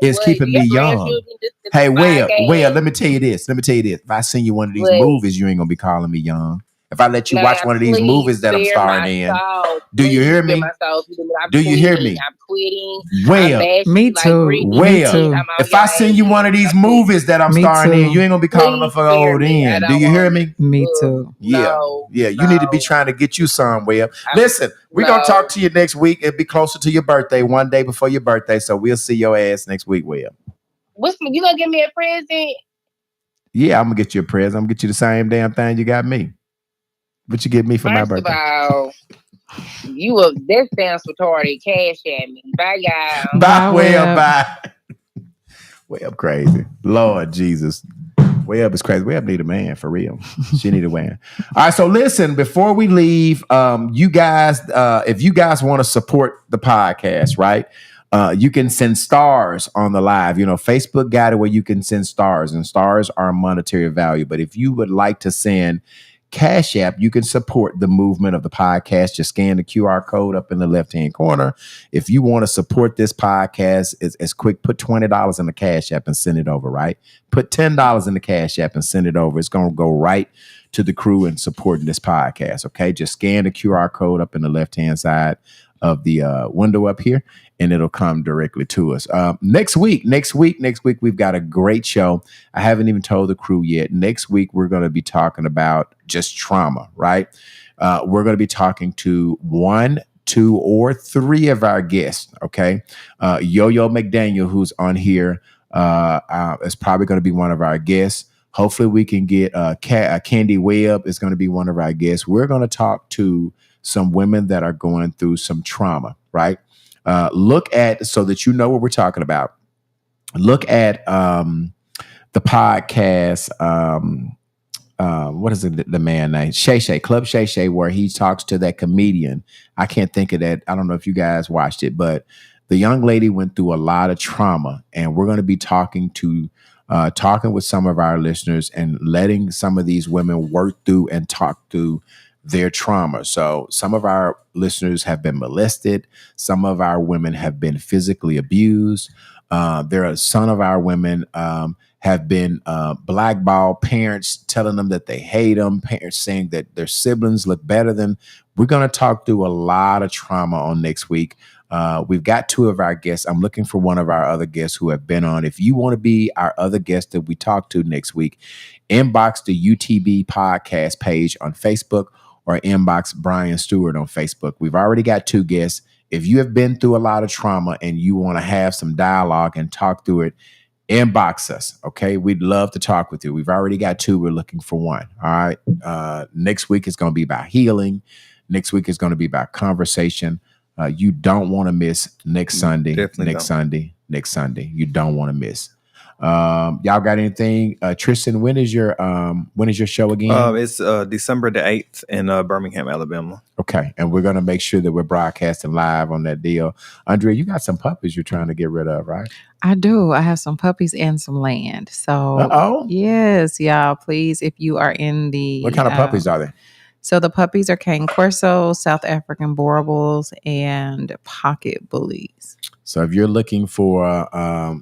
It's What? keeping me Your young. grandchildren this Hey, well, podcast? let me tell you this. Let me tell you this. If I send you one of these What? movies, you ain't gonna be calling me young. If I let you watch Man, one of these please movies that I'm spare starring my in, soul. do you Please hear spare my me? soul. I'm Do you hear quitting. me? I'm quitting. I'm Well, bashing Me you like too. Britney Me well, did. too. I'm on if your I send you one of ass. these I'm quitting. movies that I'm Me starring in, you too. ain't gonna be calling up Please for the spare old me. I end. Do don't you hear want me? Me too. Yeah. no, Yeah, you need to be no. trying to get you some, Well. Listen, we're gonna talk No. to you next week. It'll be closer to your birthday, one day before your birthday. So we'll see your ass next week, Well. You gonna give me a present? Yeah, I'm gonna get you a present. I'm gonna get you the same damn thing you got me. What you get me for my First of birthday? all, that sounds retarded. Cash at me. Bye, y'all. Bye, Bye, way Well, up. bye. Web crazy. Lord Jesus. Web is crazy. Web need a man for real. She need a man. All right. So listen, before we leave, you guys, if you guys want to support the podcast, right? You can send stars on the live. Facebook got it where you can send stars, and stars are monetary value. But if you would like to send Cash App, you can support the movement of the podcast. Just scan the QR code up in the left-hand corner. If you want to support this podcast, it's quick. Put $20 in the Cash App and send it over, right? Put $10 in the Cash App and send it over. It's going to go right to the crew and supporting this podcast, okay? Just scan the QR code up in the left-hand side of the window up here, and it'll come directly to us. Next week, we've got a great show. I haven't even told the crew yet. Next week, we're going to be talking about just trauma, right? We're going to be talking to 1, 2, or 3 of our guests, okay? Yo-Yo McDaniel, who's on here, is probably going to be one of our guests. Hopefully, we can get Candy Webb is going to be one of our guests. We're going to talk to some women that are going through some trauma, right? Look at, so that you know what we're talking about. Look at the podcast. What is it? The man name Shay Shay, Club Shay Shay, where he talks to that comedian. I can't think of that. I don't know if you guys watched it, but the young lady went through a lot of trauma, and we're going to be talking with some of our listeners and letting some of these women work through and talk through their trauma. So some of our listeners have been molested. Some of our women have been physically abused. There are some of our women have been blackballed, parents telling them that they hate them, parents saying that their siblings look better than. We're going to talk through a lot of trauma on next week. We've got 2 of our guests. I'm looking for one of our other guests who have been on. If you want to be our other guest that we talk to next week, inbox the UTB podcast page on Facebook or inbox Brian Stewart on Facebook. We've already got 2 guests. If you have been through a lot of trauma and you want to have some dialogue and talk through it, inbox us. Okay. We'd love to talk with you. We've already got 2. We're looking for 1. All right. Next week is going to be about healing. Next week is going to be about conversation. You don't want to miss next Sunday. Definitely Next Sunday. You don't want to miss. Y'all got anything? Tristan, when is your show again? It's December the 8th in Birmingham, Alabama. Okay, and we're gonna make sure that we're broadcasting live on that deal. Andrea, you got some puppies you're trying to get rid of, right? I do. I have some puppies and some land. So, yes, y'all, please, if you are in the... What kind of puppies are they? So the puppies are Cane Corso, South African Borables, and Pocket Bullies. So if you're looking for,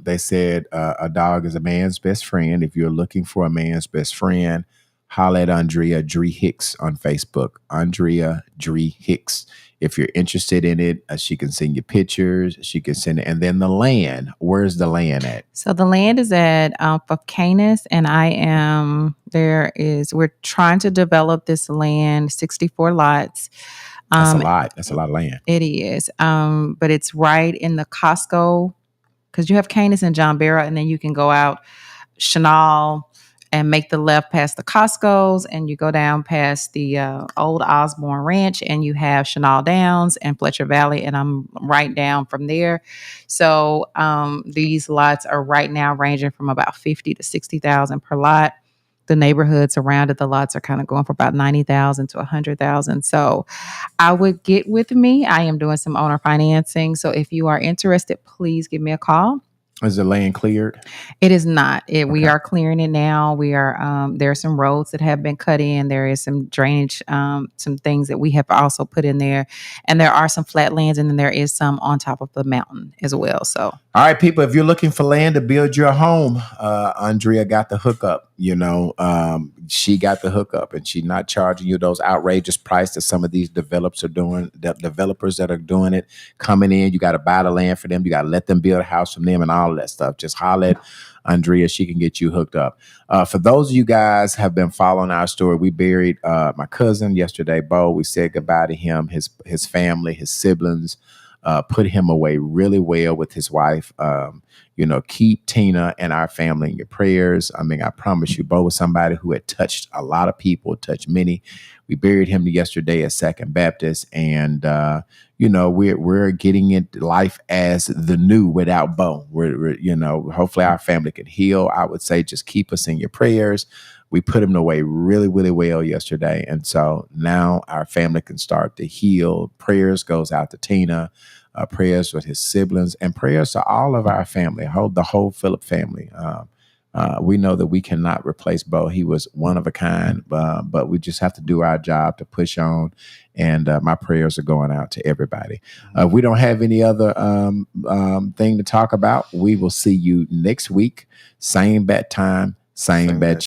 they said a dog is a man's best friend. If you're looking for a man's best friend, holla at Andrea Dree Hicks on Facebook. Andrea Dree Hicks. If you're interested in it, she can send you pictures. She can send it. And then the land, where's the land at? So the land is at Canis, and we're trying to develop this land, 64 lots. That's a lot. That's a lot of land. It is. But it's right in the Costco because you have Canis and John Barrow, and then you can go out Chenal and make the left past the Costco's, and you go down past the old Osborne Ranch, and you have Chenal Downs and Fletcher Valley, and I'm right down from there. So these lots are right now ranging from about 50 to 60,000 per lot. The neighborhoods around it, the lots are kind of going for about 90,000 to 100,000. So I would get with me. I am doing some owner financing. So if you are interested, please give me a call. Is the land cleared? It is not. We Okay. are clearing it now. We are. There are some roads that have been cut in. There is some drainage, some things that we have also put in there, and there are some flat lands, and then there is some on top of the mountain as well. So, all right, people, if you're looking for land to build your home, Andrea got the hookup. She got the hookup, and she's not charging you those outrageous price that some of these developers are doing. The developers that are doing it, coming in, you got to buy the land for them. You got to let them build a house from them and all of that stuff. Just holler at Andrea. She can get you hooked up. For those of you guys have been following our story, we buried my cousin yesterday, Bo. We said goodbye to him, his family, his siblings. Put him away really well with his wife. Keep Tina and our family in your prayers. I mean, I promise you, Bo was somebody who had touched a lot of people, touched many. We buried him yesterday at Second Baptist, and we're getting into life as the new without Bo. We're hopefully our family can heal. I would say just keep us in your prayers. We put him away really, really well yesterday. And so now our family can start to heal. Prayers goes out to Tina, prayers with his siblings, and prayers to all of our family, the whole Phillip family. We know that we cannot replace Bo. He was one of a kind, but we just have to do our job to push on. And my prayers are going out to everybody. If we don't have any other thing to talk about, we will see you next week. Same bat time, same bat